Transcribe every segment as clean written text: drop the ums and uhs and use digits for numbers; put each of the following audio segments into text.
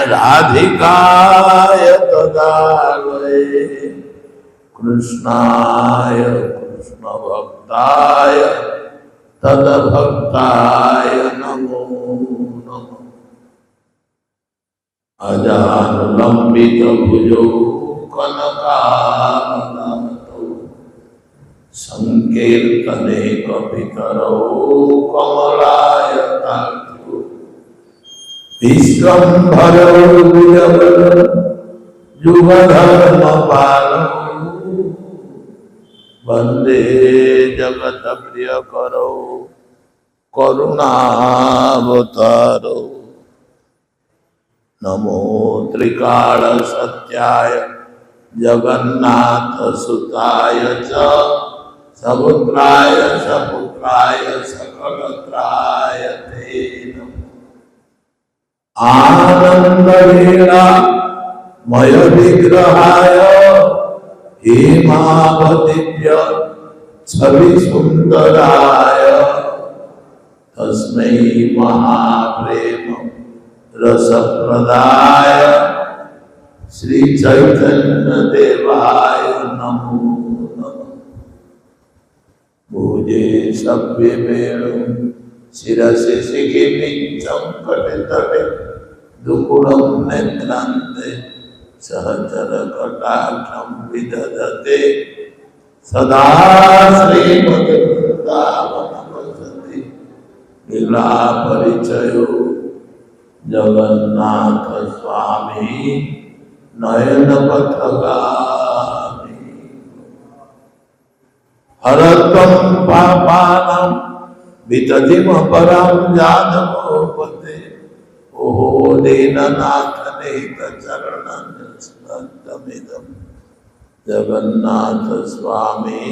राधिकाय तदालये कृष्णाय कृष्ण भक्ताय तदभक्ताय नमो नमः। अजानुलंबित भुजौ कनकावदातौ संकीर्तने कपितरौ कमलायताक्षौ विश्वम्भरौ विजयवरौ युगधर्मपालौ वंदे जगत प्रियकरौ करुणावतारौ। नमो त्रिकाल सत्याय जगन्नाथ सुताय च सपुत्राय सपुत्राय सकलत्राय ते नमः। आनंदलीला मय विग्रहाय हेमावतीभ्य छवि सुंदराय तस्मै महाप्रेम रसप्रदाय श्री चैतन्य देवाय नमो नमः। भुजे सभ्य वेणु शिरसि शिखिमिंचं कटितटे दुकुलं नेत्रान्ते सहचर कटाक्षं विदधते सदा श्रीमद्वृन्दावनवसति लीला परिचयो जगन्नाथ स्वामी नयन पथगामी। हरत्वं पापानां विततिमपरं जातकोपते ओहो दीननाथ चरणं स्नग्धमिदं जगन्नाथ स्वामी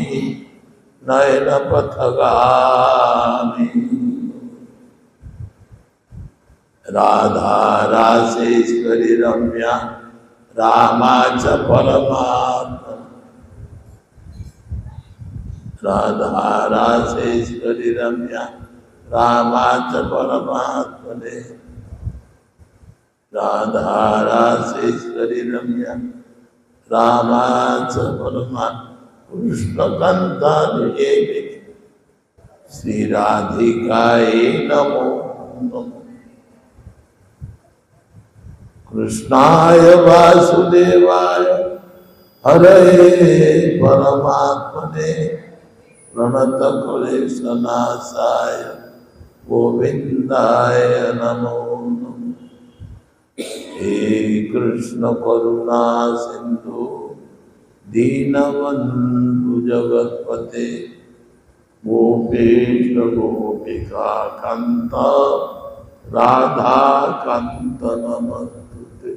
नयन पथगामी। राधा रासेश्वरी रम्या रामा च परमात्मा राधा रासेश्वरी रम्या रामा च परमात्मने राधा रासेश्वरी रम्या रामा च परमात्मा कृष्णकान्तानुये श्री राधिकायै नमो नमः। कृष्णाय वासुदेवाय हरे परमात्मने प्रणतक्लेशनाशाय गोविंदाय नमो नमः। हे कृष्ण करुणा सिंधु दीनबंधु जगत्पते गोपेश गोपिका कांत राधा कांत नमस्तुते।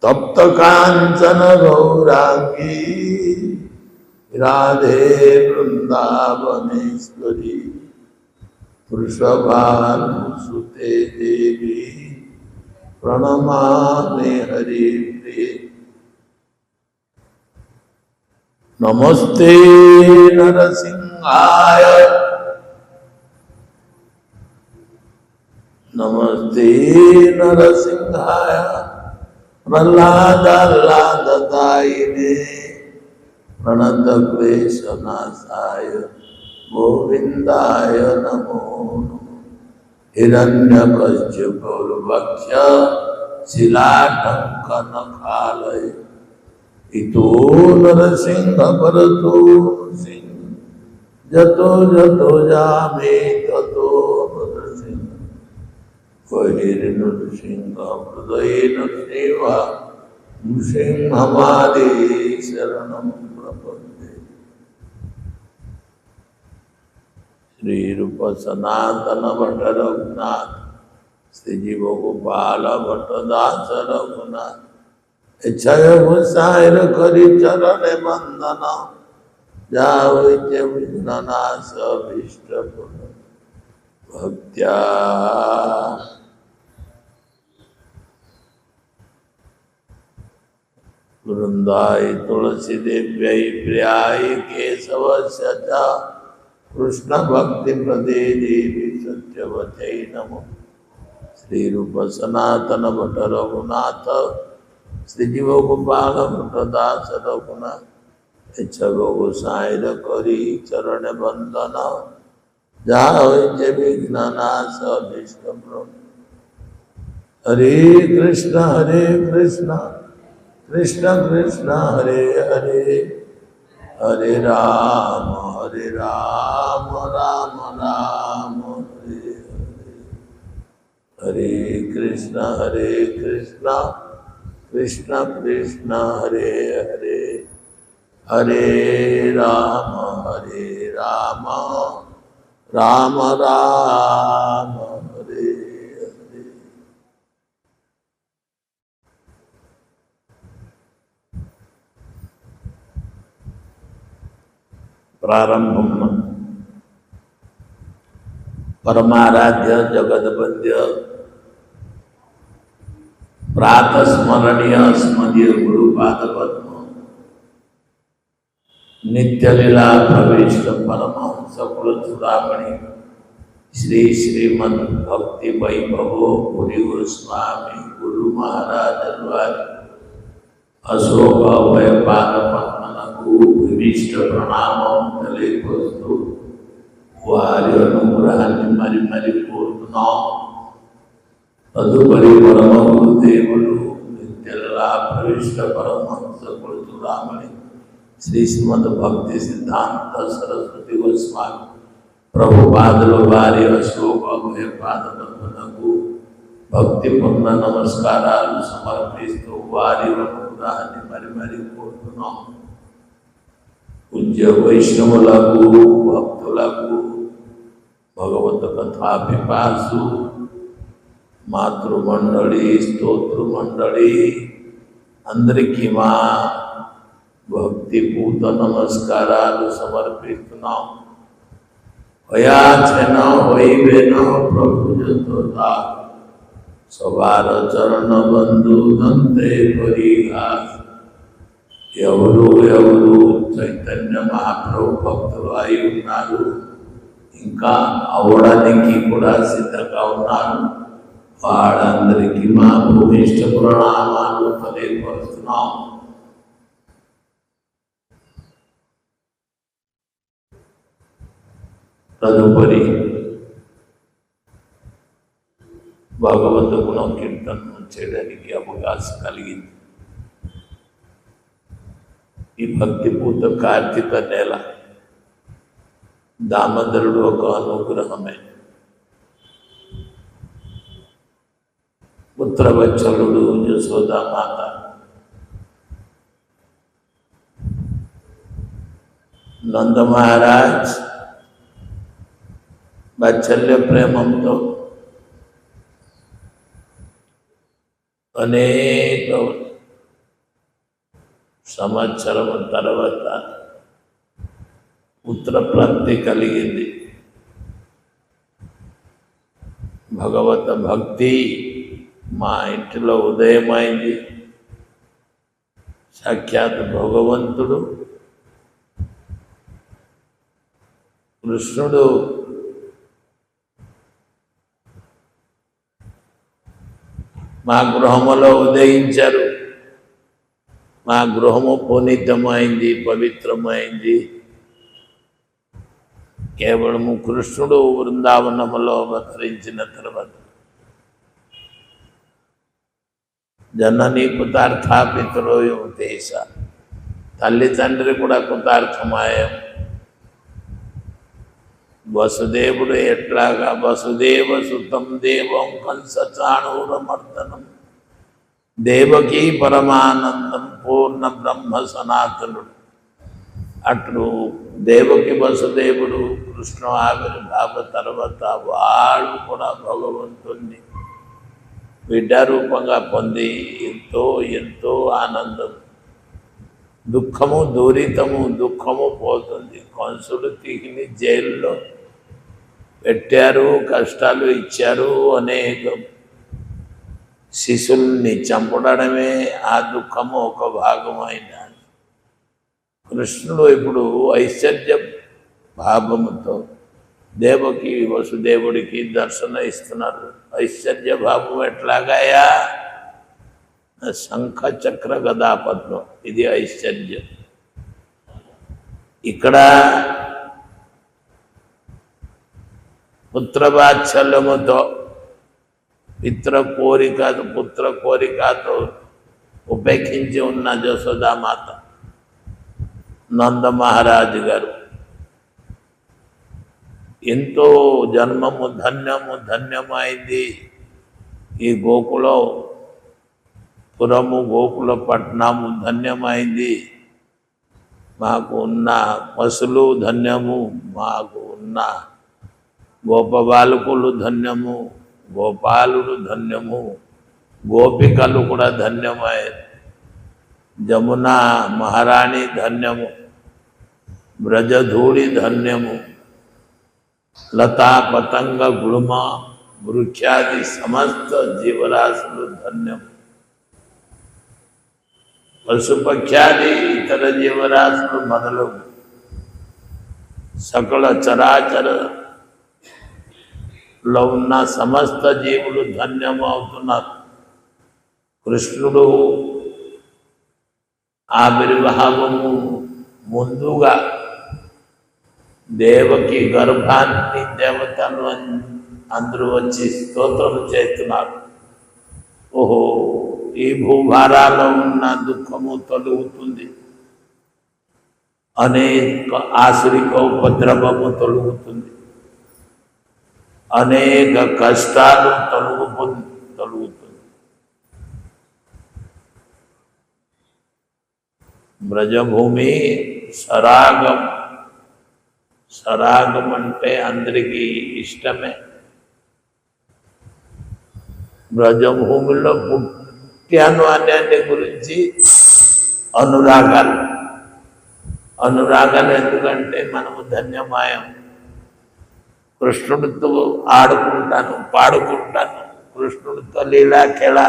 तप्त कांचन गौरांगी राधे वृंदावनेश्वरी वृषभानुसुते देवी प्रणमामि हरिप्रिये। नमस्ते नरसिंहाय नमस्ते नरसिंहाय प्रह्लादाह्लाददायिने प्रणतक्लेशनाशाय गोविंदाय नमो नमः। हिरण्यकश्यपौर्वक्ष्य शिलाटङ्कनखालय इतो नरसिंह परतो सिंह जतो जतो जामे ततो नरसिंह नृसिंह हृदये नृसिंह नृसिंहमादि शरणं प्रपद्ये। श्री रूप सनातन भट्ट रघुनाथ श्री जीव गोपाल भट्ट दास रघुनाथ इच्छय गुसाइर करी चरण बंदन जाओ विघ्ननाश अभीष्ट भक्त्या। वृंदाय तुलसी देव्यै प्रियाय केशवस्य च कृष्ण भक्ति प्रदे देवी सत्यवत्यै नमो। శ్రీ రూప సనాతన భట రఘునాథ శ్రీజీవ గోపాల భట దాస రఘునాథ ఇచ్చగో సాయిర కరి చరణ బంధన যাহা হয়েছে বিঘ্ন নাশ হরে কৃষ্ণ কৃষ্ণ কৃষ্ণ হরে হরে হরে রাম রাম রাম হরে হরে হরে কৃষ্ণ কৃষ্ণ কৃষ্ণ হরে হরে হরে রাম রাম రామ హరే హరే. ప్రారంభం పరమారాధ్య జగద్వంద్య ప్రాతస్మరణీయ స్మర్య గురుపాద పద్మ నిత్యలీలా ప్రవిష్ట పరమహంస కుల చూడామణి శ్రీ శ్రీమద్ భక్తి వైభవో పురి గోస్వామి గురు మహారాజుల వారి అశోక భయపాద పద్మలకు విశిష్ట ప్రణామం తెలియపరుస్తూ వారి అనుగ్రహాన్ని మరి కోరుతున్నాం. తదుపరి పరమ గురుదేవులు నిత్యలీలా ప్రవిష్ట పరమహంస కుల చూడామణి శ్రీ శ్రీమద్ భక్తి సిద్ధాంత సరస్వతి గోస్వామి ప్రభుపాదుల వారి అశోకభయపాద పద్మలకు భక్తిపూర్ణ నమస్కారాలు సమర్పిస్తూ వారి అనుగ్రహాన్ని మరి కోరుతున్నాం. పూజ్య వైష్ణవులకు భక్తులకు భగవత కథాపిపాసు మాతృమండలి స్తోత్రమండలి అందరికీ మా భక్తిపూత నమస్కారాలు సమర్పిస్తున్నాం. హయాచన వైవేన ప్రభు జతోదా సవార చరణ బంధు దంతే పరిహాస్. ఎవరు చైతన్య మహాప్రభు భక్తులు అయి ఉన్నారు, ఇంకా అవడానికి కూడా సిద్ధంగా ఉన్నారు. వాళ్ళందరికీ మా భూమిష్ట ప్రణామాలు తెలియపరుస్తున్నాం. తదుపరి భగవత్ గుణం కీర్తనం చేయడానికి అవకాశం కలిగింది. ఈ భక్తిపూత కార్తీక నెల దామోదరుడు ఒక అనుగ్రహమే. పుత్రవత్సలుడు యశోదామాత నంద మహారాజ్ వాత్సల్య ప్రేమంతో అనేక సంవత్సరం తర్వాత పుత్రప్రాప్తి కలిగింది. భగవత భక్తి మా ఇంటిలో ఉదయమైంది. సాక్షాత్ భగవంతుడు కృష్ణుడు మా గృహములో ఉదయించారు. మా గృహము పునీతమైంది, పవిత్రమైంది. కేవలము కృష్ణుడు బృందావనములో అవతరించిన తర్వాత జననీ కృతార్థ పితరోయం దేశ, తల్లి తండ్రి కూడా కృతార్థమాయం. వసుదేవుడు ఎట్లాగా వసుదేవ సుతం దేవం కంస చాణూరమర్దనం దేవకీ పరమానందం పూర్ణ బ్రహ్మ సనాతనుడు, అట్లు దేవకి వసుదేవుడు కృష్ణ ఆవిర్భావ తర్వాత వాళ్ళు కూడా భగవంతుణ్ణి బిడ్డారూపంగా పొంది ఎంతో ఆనందం. దుఃఖము దూరితము, దుఃఖము పోతుంది. కంసుడు తిగిని జైల్లో పెట్టారు, కష్టాలు ఇచ్చారు. అనేక శిశుల్ని చంపడమే ఆ దుఃఖము ఒక భాగమైన కృష్ణుడు ఇప్పుడు ఐశ్వర్య భావముతో దేవకి వసుదేవుడికి దర్శనం ఇస్తున్నారు. ఐశ్వర్య భావం ఎట్లాగాయా? శంఖ చక్ర గదా పద్మం, ఇది ఐశ్వర్యం. ఇక్కడ పుత్రవాత్సల్యముతో పుత్ర కోరికతో ఉపేక్షించి ఉన్న జశోదామాత నంద మహారాజు గారు ఎంతో జన్మము ధన్యమైంది. ఈ పురము గోకుల పట్టణము ధన్యమైంది. మాకు ఉన్న పశులు ధన్యము, మాకు ఉన్న గోపబాలకులు ధన్యము, గోపాలుడు ధన్యము, గోపికలు కూడా ధన్యమై, జమునా మహారాణి ధన్యము, బ్రజధూళి ధన్యము, లతా పతంగ గుళుమ వృక్షాది సమస్త జీవరాశులు ధన్యము, పశుపక్షాది ఇతర జీవరాశులు మొదలగు సకల చరాచరలో ఉన్న సమస్త జీవులు ధన్యము అవుతున్నారు. కృష్ణుడు ఆవిర్భావము ముందుగా దేవకి గర్భాన్ని దేవతలు అందరూ వచ్చి స్తోత్రం చేస్తున్నారు. ఓహో, ఈ భూభారాల్లో ఉన్న దుఃఖము తొలుగుతుంది, అనేక ఆశ్రిక ఉపద్రవము తొలుగుతుంది, అనేక కష్టాలు తొలుగుతుంది. బ్రజభూమి సరాగం అంటే అందరికీ ఇష్టమే. బ్రజభూమిలో పుట్టాను అనే గురించి అనురాగాలు ఎందుకంటే మనము ధన్యమాయం. కృష్ణుడితో ఆడుకుంటాను, పాడుకుంటాను, కృష్ణుడితో లీలాఖేళ,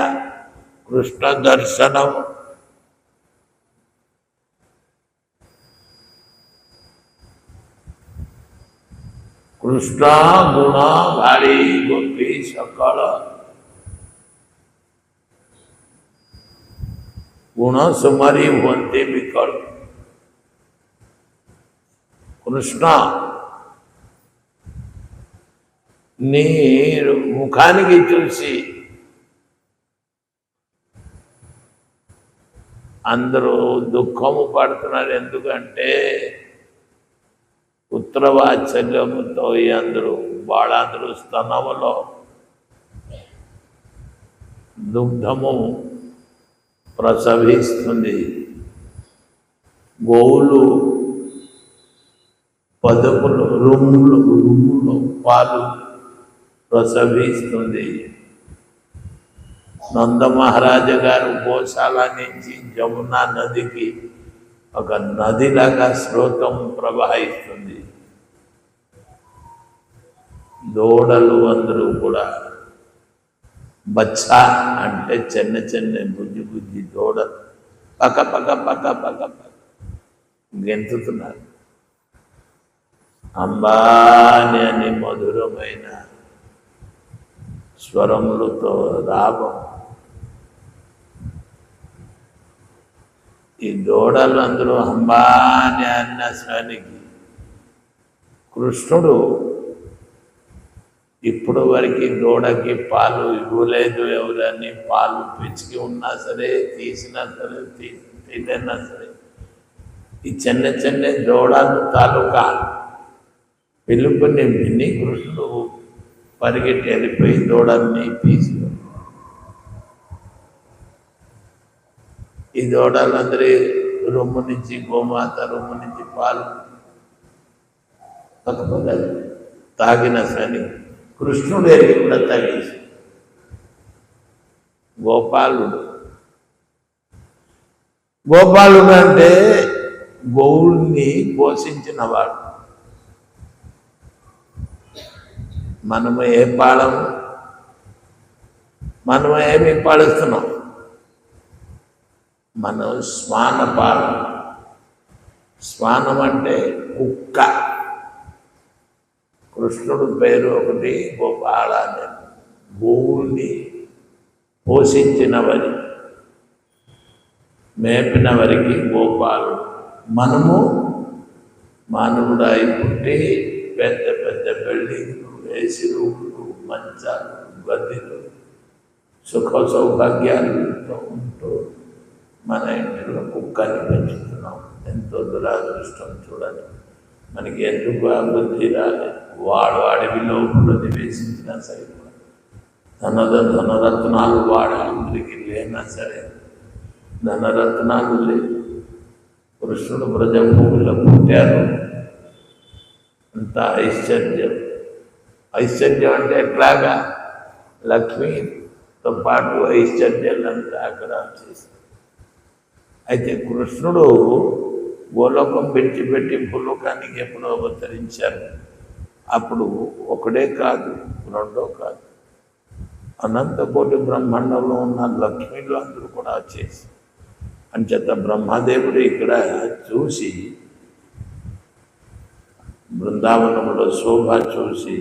కృష్ణ దర్శనం. కృష్ణ గుణ గాడి గోపి సకల గుణ సుమరి వంతే వికల్. కృష్ణ నీ ముఖానికి చూసి అందరూ దుఃఖము పడుతున్నారు. ఎందుకంటే పుత్రవాత్సల్యముతో అందరూ వాళ్ళందరూ స్తనములో దుగ్ధము ప్రసవిస్తుంది, గోవులు పదపులు రొమ్ములో పాలు ప్రసవిస్తుంది. నందమహారాజు గారు గోశాల నుంచి జమునా నదికి ఒక నదిలాగా స్రోతం ప్రవహిస్తుంది. దూడలు అందరూ కూడా బచ్చా అంటే చిన్న బుజ్జి దూడలు పక్క గెంతుతున్నారు. అంబాని అని మధురమైన స్వరములతో రాగం. ఈ దూడలు అందరూ అంబాని అన్న స్వానికి కృష్ణుడు ఇప్పుడు వరకు దూడకి పాలు ఇవ్వలేదు. ఎవరని పాలు పిచ్చికి ఉన్నా సరే, తీసినా సరే, తీసినా సరే, ఈ చిన్న దూడలు తాలూకా పిలుపుని విని కృష్ణుడు పరిగెట్టి వెళ్ళిపోయి దూడల్ని తీసి, ఈ దూడలందరి రొమ్ము నుంచి గోమాత రొమ్ము నుంచి పాలు పక్క తాగిన సని కృష్ణుడు ఎరిగి కూడా తాగేసి. గోపాలుడు అంటే గోవుల్ని పోషించినవాడు. మనము మనము ఏమి పాలిస్తున్నాం? మనం శ్వానపాలం. శ్వానం అంటే కుక్క కృష్ణుడు పేరు ఒకటి గోపాల అని. భూముల్ని పోషించినవరి, మేపినవరికి గోపాలుడు. మనము మానవుడాయి పుట్టి పెద్ద పెద్ద బిల్డింగ్లు, ఏసీ రూములు, మంచాలు, గదిలు, సుఖ సౌభాగ్యాలతో ఉంటూ మన ఇంటిలో కుక్కని పెంచుతున్నాం. ఎంతో దురాదృష్టం చూడాలి. మనకి ఎందుకు అభివృద్ధి రాలేదు. అడవిలో కూడా నివేశించినా సరే, ధనరత్నాలు అందరికీ లేనా సరే, ధనరత్నాలు లేదు. కృష్ణుడు బ్రజభూమిలో పుట్టారు. అంత ఐశ్వర్యం అంటే ఎట్లాగా లక్ష్మితో పాటు ఐశ్వర్యాలంతా అక్కడ వచ్చేసి. అయితే కృష్ణుడు గోలోకం విడిచిపెట్టి భూలోకానికి ఎప్పుడో అవతరించారు. అప్పుడు ఒకడే కాదు, రెండో కాదు, అనంతకోటి బ్రహ్మాండంలో ఉన్న లక్ష్మీలు అందరూ కూడా వచ్చేసి. అంచేత బ్రహ్మదేవుడు ఇక్కడ చూసి, బృందావనంలో శోభ చూసి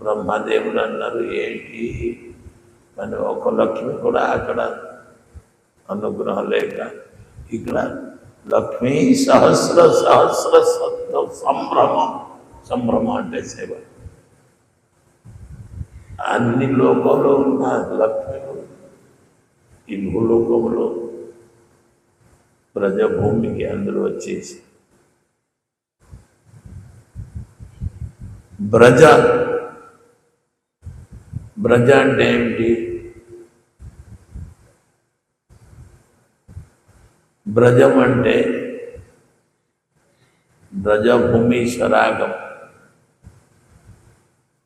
బ్రహ్మదేవుడు అన్నారు, ఏంటి మరి ఒక లక్ష్మి కూడా అక్కడ అనుగ్రహం లేక ఇక్కడ లక్ష్మీ సహస్ర సహస్ర సంభ్రమం అంటే సేవ. అన్ని లోకంలో ఉన్న లక్ష్మిలు ఈ భూలోకంలో ప్రజభూమికి అందరూ వచ్చేసి. బ్రజ అంటే ఏమిటి? బ్రజం అంటే బ్రజభూమి శరాగం,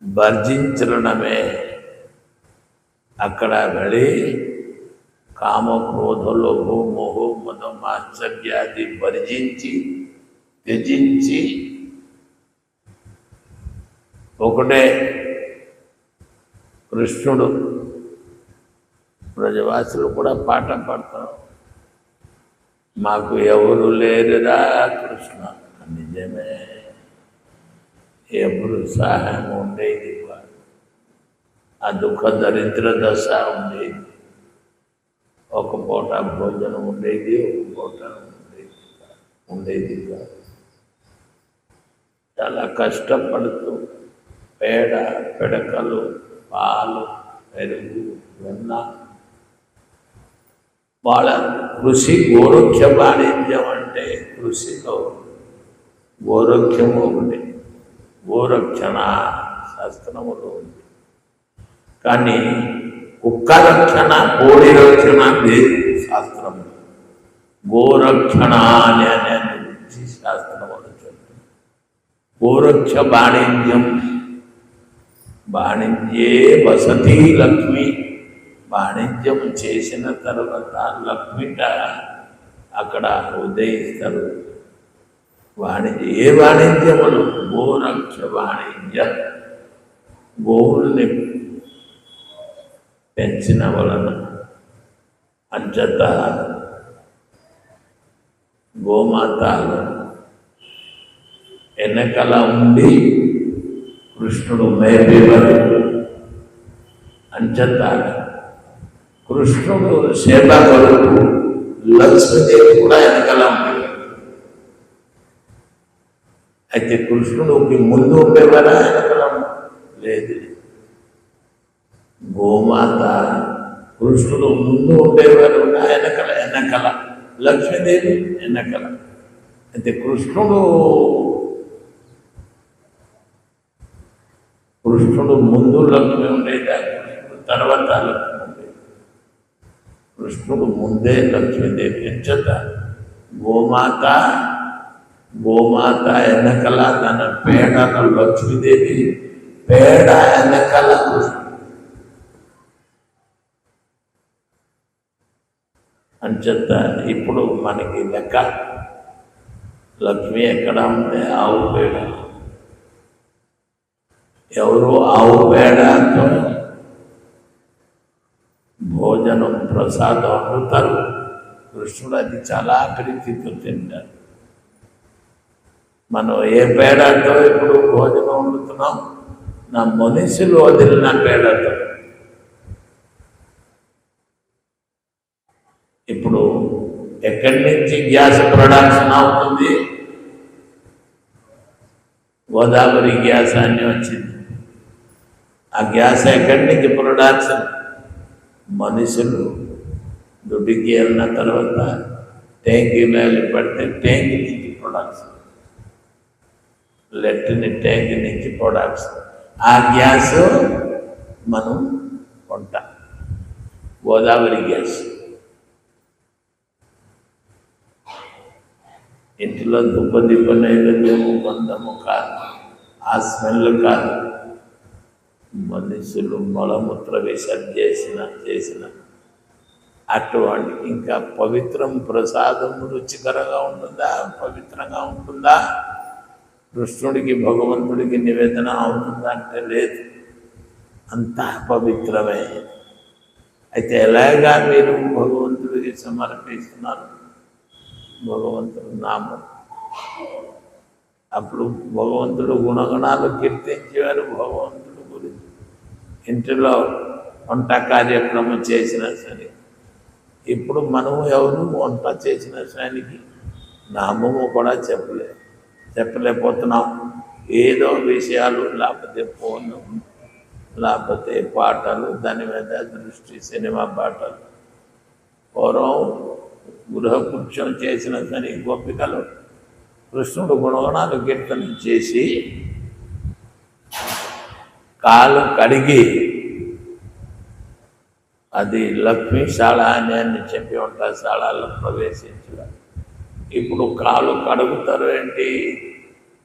వర్జించడమే. అక్కడ వెళ్ళి కామ క్రోధ లోభ మోహ మదం ఆశ్చర్యాది త్యజించి ఒకటే కృష్ణుడు. ప్రజవాసులు కూడా పాట పాడతారు, మాకు ఎవరు లేరురా కృష్ణ. నిజమే, ఎప్పుడు సహాయం ఉండేది కాదు. ఆ దుఃఖ దరిద్ర దశ ఉండేది. ఒక పూట భోజనం ఉండేది, ఒక పూట ఉండేది కాదు. చాలా కష్టపడుతూ పేడ, పిడకలు, పాలు, పెరుగు, వెన్న, వాళ్ళ కృషి గోరక్ష వాణిజ్యం. అంటే కృషిలో గోరక్షము ఒకటి, గోరక్షణ శాస్త్రములో ఉంది. కానీ కుక్క రక్షణ, కోడి రక్షణ లేదు శాస్త్రము. గోరక్షణ అనే గురించి శాస్త్రములు చెప్తుంది. గోరక్ష వాణిజ్యం, వాణిజ్యే వసతి లక్ష్మి. వాణిజ్యం చేసిన తర్వాత లక్ష్మిట అక్కడ ఉదయిస్తారు. ఏ వాణిజ్యములు? గోరక్ష వాణిజ్యం. గోవుల్ని పెంచిన వలన అంచేత గోమాతలు వెనకల ఉండి కృష్ణుడు మేపేవారు. అంచేత కృష్ణుడు సేవ కొరకు లక్ష్మీదేవి కూడా వెనకల ఉండేవారు. అయితే కృష్ణుడికి ముందు ఉండేవారా, వెనకల లేదు. గోమాత కృష్ణుడు ముందు ఉండేవారు, వెనకల లక్ష్మీదేవి వెనకల. అయితే కృష్ణుడు ముందు లక్ష్మి ఉండేది, తర్వాత లక్ష్మి ఉండేది. కృష్ణుడు ముందే లక్ష్మీదేవి. ఎంచత గోమాత వెనకల తన పేడను లక్ష్మీదేవి, పేడ వెనకల కృష్ణుడు. అంచేత ఇప్పుడు మనకి లెక్క, లక్ష్మి ఎక్కడ ఉంది? ఆవు పేడ. ఎవరు ఆవు పేడతో భోజనం ప్రసాదం వండుతారు. కృష్ణుడు అది చాలా ప్రీతితో తింటారు. మనం ఏ పేడతో ఇప్పుడు భోజనం వండుతున్నాం, నా మనుషులు వదిలిన పేడతో. ఇప్పుడు ఎక్కడి నుంచి గ్యాస్ ప్రొడక్షన్ అవుతుంది? గోదావరి గ్యాస్ అని వచ్చింది. ఆ గ్యాస్ ఎక్కడి నుంచి ప్రొడక్షన్? మనుషులు దుడ్డుకి వెళ్ళిన తర్వాత ట్యాంకీలు పడితే ట్యాంక్ నుంచి ప్రొడక్షన్, లెట్రిన్ ట్యాంక్ నుంచి ప్రొడక్షన్. ఆ గ్యాస్ మనం కొంటాం, గోదావరి గ్యాస్. ఇంటిలో దుబ్బ నైవేద్యము బంధము కాదు, ఆ స్మెల్ కాదు. మనుషులు మలమూత్ర విసర్జన చేసిన అటువంటి ఇంకా పవిత్రం ప్రసాదం రుచికరంగా ఉంటుందా? పవిత్రంగా ఉంటుందా? కృష్ణుడికి భగవంతుడికి నివేదన అవుతుందా అంటే లేదు, అంతా పవిత్రమే. అయితే ఎలాగా మీరు భగవంతుడికి సమర్పిస్తున్నారు? భగవంతుడు నామం. అప్పుడు భగవంతుడు గుణగణాలు కీర్తించేవారు భగవంతుడు గురించి. ఇంటిలో వంట కార్యక్రమం చేసినా సరే, ఇప్పుడు మనం ఎవరు వంట చేసిన సరికి నామము కూడా చెప్పలేకపోతున్నాం. ఏదో విషయాలు, లేకపోతే ఫోన్, లేకపోతే పాటలు, దాని మీద దృష్టి, సినిమా పాటలు. పూర్వం గృహకృత్యం చేసిన సరే గోపికలు కృష్ణుడు గుణగణాలు కీర్తన చేసి కాలు కడిగి, అది లక్ష్మీశాల అని చెప్పి వంటశాలలో ప్రవేశించారు. ఇప్పుడు కాలు కడుగుతారు ఏంటి?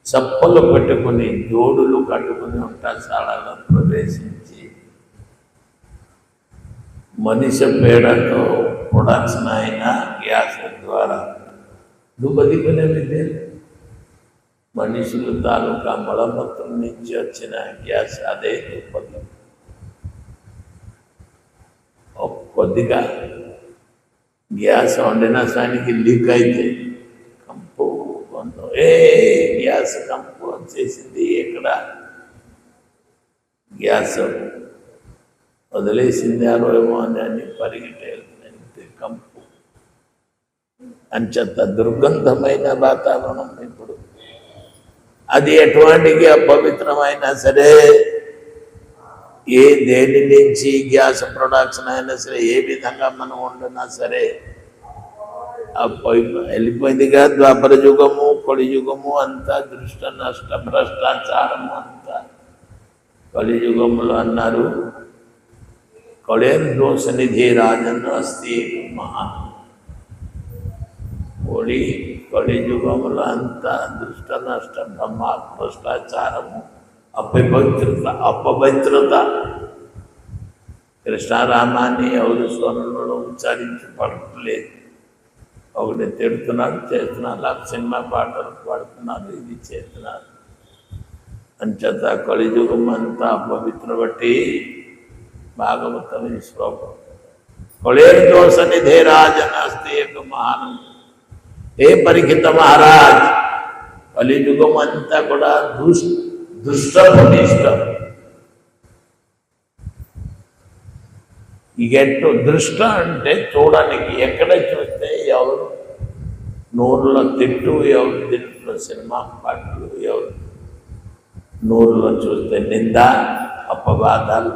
చప్పలు పెట్టుకుని, జోడులు కట్టుకుని వంటశాలలో ప్రవేశించి మనిషి పేడతో ప్రొడక్షన్ అయిన గ్యాస్ ద్వారా దుబ్బదిబ్బనే విద్య. మనుషులు తాలూకా మలమూత్రం నుంచి వచ్చిన గ్యాస్ అదే దుబ్బది. కొద్దిగా గ్యాస్ వండిన సానికి లీక్ అయితే కంపు, గ్యాస్ కంపు వచ్చేసింది, ఎక్కడ గ్యాస్ వదిలేసింది అరవేమో అని పరిగెట్టే కంపు. అంచెంత దుర్గంధమైన వాతావరణం ఇప్పుడు. అది ఎటువంటికి అపవిత్రమైనా సరే, దేని నుంచి గ్యాస్ ప్రొడక్షన్ అయినా సరే, ఏ విధంగా మనం వండినా సరే, వెళ్ళిపోయిందిగా ద్వాపర యుగము, కలియుగము అంతా దృష్ట నష్ట భ్రష్టాచారము అంతా. కలియుగములో అన్నారు, కొళేరు దోష నిధి రాజన్ అస్తి మహా. కలియుగములో అంతా దృష్ట నష్ట బ్రహ్మ భ్రష్టాచారము, అపవిత్రత. కృష్ణారామాన్ని ఎవరు స్వరంలో ఉచ్చారించబడలేదు. ఒకటి తిడుతున్నాడు, చేస్తున్నారు, సినిమా పాటలు పాడుతున్నారు, ఇది చేస్తున్నారు. అంచేత కలియుగం అంతా అపవిత్ర బట్టి భాగవతం ఈ శ్లోకం. కొళేరు దోష నిధే రాజనాస్తి ఏక మహానం. ఏ పరీక్షిత మహారాజ్, కలియుగం అంతా కూడా దుష్టం. ఇగెట్టు దృష్ట అంటే చూడడానికి, ఎక్కడ చూస్తే ఎవరు నూరులో తిట్టు, ఎవరు తిట్టులో సినిమా పాటలు, ఎవరు నూరులో చూస్తే నింద, అపవాదాలు,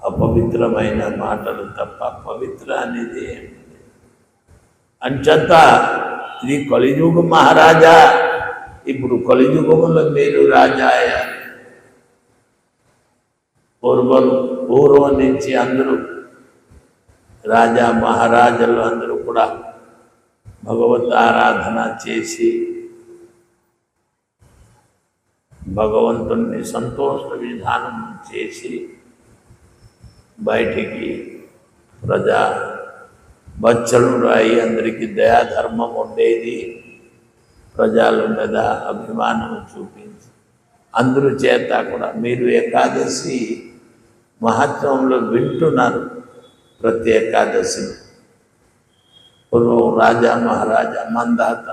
అపవిత్రమైన మాటలు తప్ప పవిత్ర అనేది ఏమిటి? అంచేత ఇది కలియుగ మహారాజా. ఇప్పుడు కలియుగంలో మీరు రాజా అయ్యారు. పూర్వం నుంచి అందరూ రాజా మహారాజులు అందరూ కూడా భగవత్ ఆరాధన చేసి భగవంతుని సంతోష విధానం చేసి బయటికి ప్రజా బచ్చలు అయి అందరికీ దయాధర్మం ఉండేది. ప్రజల మీద అభిమానం చూపించి అందరూ చేత కూడా మీరు ఏకాదశి మహత్వంలో వింటున్నారు. ప్రతి ఏకాదశి పూర్వం రాజా మహారాజా మందాత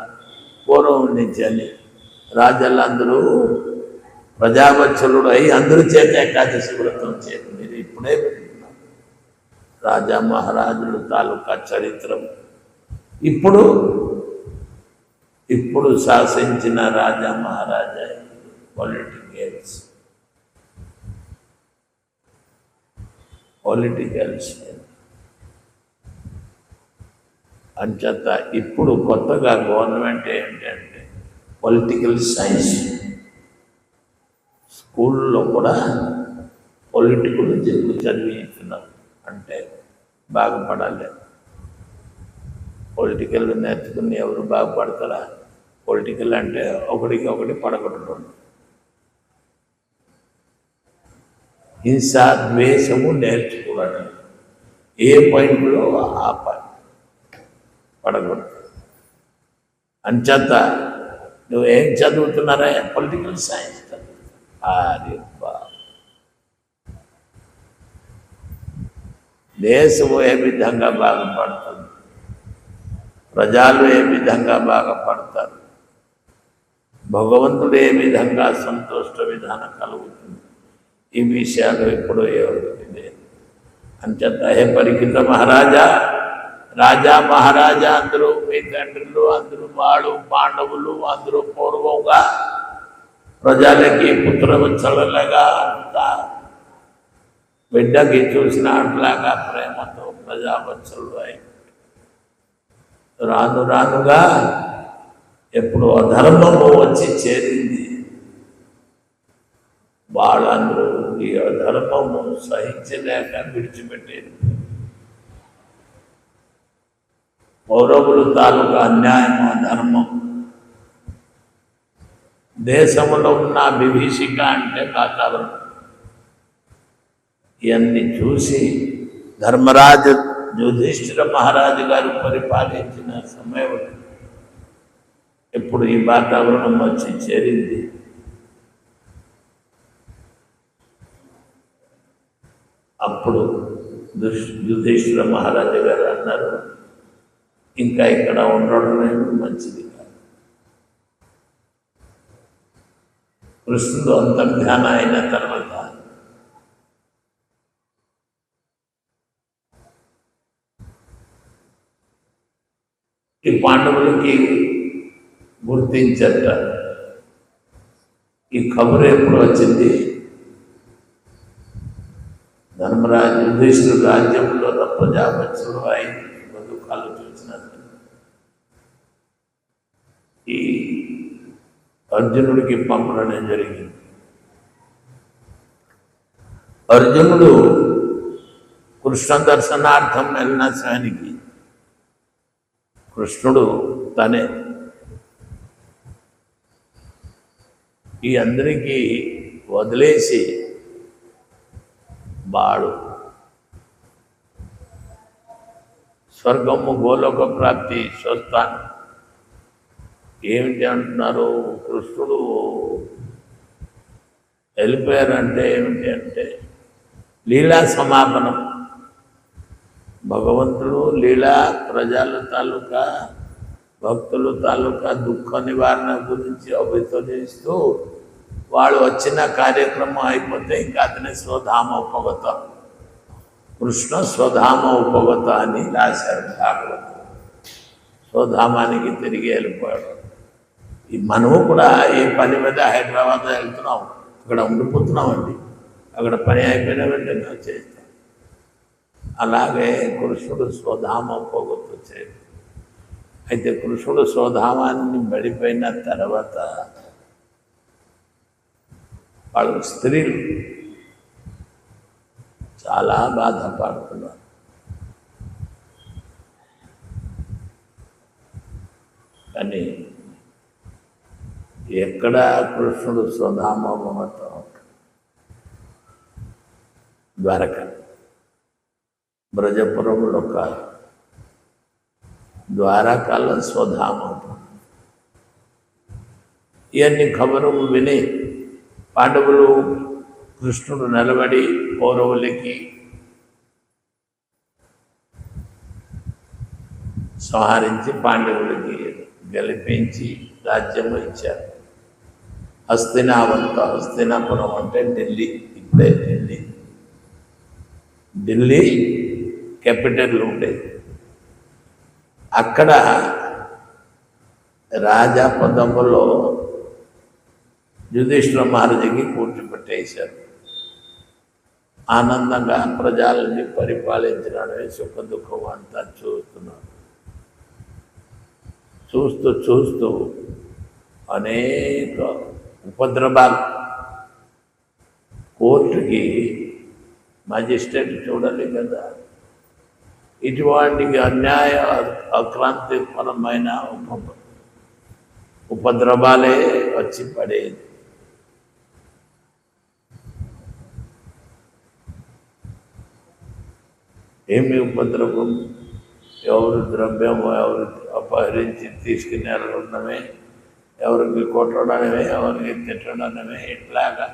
పూర్వం నుంచి అని రాజులందరూ ప్రజావత్సలుడు అయి అందరి చేత ఏకాదశి వ్రతం చేయడం మీరు ఇప్పుడే వింటున్నారు. రాజా మహారాజులు తాలూకా చరిత్రం ఇప్పుడు ఇప్పుడు శాసించిన రాజా మహారాజా పొలిటికల్స్ అంచేత ఇప్పుడు కొత్తగా గవర్నమెంట్ ఏంటంటే పొలిటికల్ సైన్స్ స్కూల్లో కూడా పొలిటికల్ చదివిస్తున్నారు. అంటే బాగుపడాలి. పొలిటికల్ నేర్చుకుని ఎవరు బాగుపడతారా? పొలిటికల్ అంటే ఒకడికి ఒకటి పడగొట్టడం, హింస ద్వేషము నేర్చుకోవడం, ఏ పాయింట్లో ఆ పడగొట్టు. అంచేత నువ్వేం చదువుతున్నారా? పొలిటికల్ సైన్స్ దేశము ఏ విధంగా బాగుపడుతుంది, ప్రజలు ఏ విధంగా బాగుపడతారు, భగవంతుడు ఏ విధంగా సంతోష విధానం కలుగుతుంది, ఈ విషయాలు ఇప్పుడు ఎవరికి లేదు. అంచేత హే పరీక్షిత మహారాజా, రాజా మహారాజా అందరూ మీ తండ్రులు అందరూ వాళ్ళు పాండవులు అందరూ పూర్వంగా ప్రజలకి పుత్రవత్సలుగా అంతా బిడ్డకి చూసిన అట్లాగా ప్రేమతో ప్రజావత్సలు అయి రాను రానుగా ఎప్పుడు అధర్మము వచ్చి చేరింది. వాళ్ళందరూ ఈ అధర్మము సహించలేక విడిచిపెట్టేది. కౌరవులు తాలూకా అన్యాయము అధర్మం దేశంలో ఉన్న విభీషిక అంటే వాతావరణం ఇవన్నీ చూసి ధర్మరాజు యుధిష్ఠిర మహారాజు గారు పరిపాలించిన సమయం ఇప్పుడు ఈ వాతావరణం వచ్చి చేరింది. అప్పుడు యుధిష్ఠిర మహారాజు గారు అన్నారు, ఇంకా ఇక్కడ ఉండడం మంచిది కాదు. కృష్ణుడు అంతర్ధాన అయిన తర్వాత ఈ పాండవులకి గుర్తించట. ఈ కబురు ఎప్పుడు వచ్చింది? ధర్మరాజు యుధిష్ఠిరుడు రాజ్యంలో ప్రజాపక్షుడు అయిన దుఃఖాలు చూసినారు. ఈ అర్జునుడికి పంపడం జరిగింది. అర్జునుడు కృష్ణ దర్శనార్థం వెళ్ళిన సమయానికి కృష్ణుడు తనే ఈ అందరికీ వదిలేసి వాడు స్వర్గము గోలోక ప్రాప్తి స్వస్థానం ఏమిటి అంటున్నారు? కృష్ణుడు వెళ్ళిపోయారంటే ఏమిటి అంటే లీలా సమాపనం. భగవంతుడు లీలా ప్రజల తాలూకా భక్తుల తాలూకా దుఃఖ నివారణ గురించి అభితరిస్తూ వాళ్ళు వచ్చిన కార్యక్రమం అయిపోతే ఇంకా అతని స్వధామ ఉపగత, కృష్ణ స్వధామ ఉపగత అని రాశారు భాగవతం. స్వధామానికి తిరిగి వెళ్ళిపోయాడు. ఈ మనము కూడా ఏ పని మీద హైదరాబాద్ వెళ్తున్నాం, అక్కడ ఉండిపోతున్నామండి. అక్కడ పని అయిపోయిన వెంటనే చేస్తాం. అలాగే కృష్ణుడు స్వధామ ఉపగత చేయడు. అయితే కృష్ణుడు స్వధామాన్ని పడిపోయిన తర్వాత వాళ్ళు స్త్రీలు చాలా బాధపడుతున్నారు. కానీ ఎక్కడ కృష్ణుడు స్వధామతో ద్వారక బ్రజపురంలో కాదు, ద్వారకాలో స్వధామం. ఇవన్నీ ఖబరులు విని పాండవులు కృష్ణుడు నిలబడి కౌరవులకి సంహరించి పాండవులకి గెలిపించి రాజ్యము ఇచ్చారు. హస్తినాపురం అంటే ఢిల్లీ. ఇప్పుడే ఢిల్లీ క్యాపిటల్ ఉండేది. అక్కడ రాజా పదంలో యుధిష్ఠిర మహారాజుకి కూర్చోబెట్టేశారు. ఆనందంగా ప్రజలని పరిపాలించడమే సుఖ దుఃఖం అంతా చూస్తున్నాడు. చూస్తూ అనేక ఉపద్రవాలు. కోర్టుకి మజిస్ట్రేట్ చూడాలి కదా, ఇటువంటి అన్యాయ అక్రాంతిపరమైన ఉపద్రవాలే వచ్చి పడేది. ఏమి ఉపద్రవం? ఎవరు ద్రవ్యము ఎవరు అపహరించి తీసుకునే ఉండడమే, ఎవరికి కొట్టడమే, ఎవరికి తిట్టడమే, ఇట్లాగా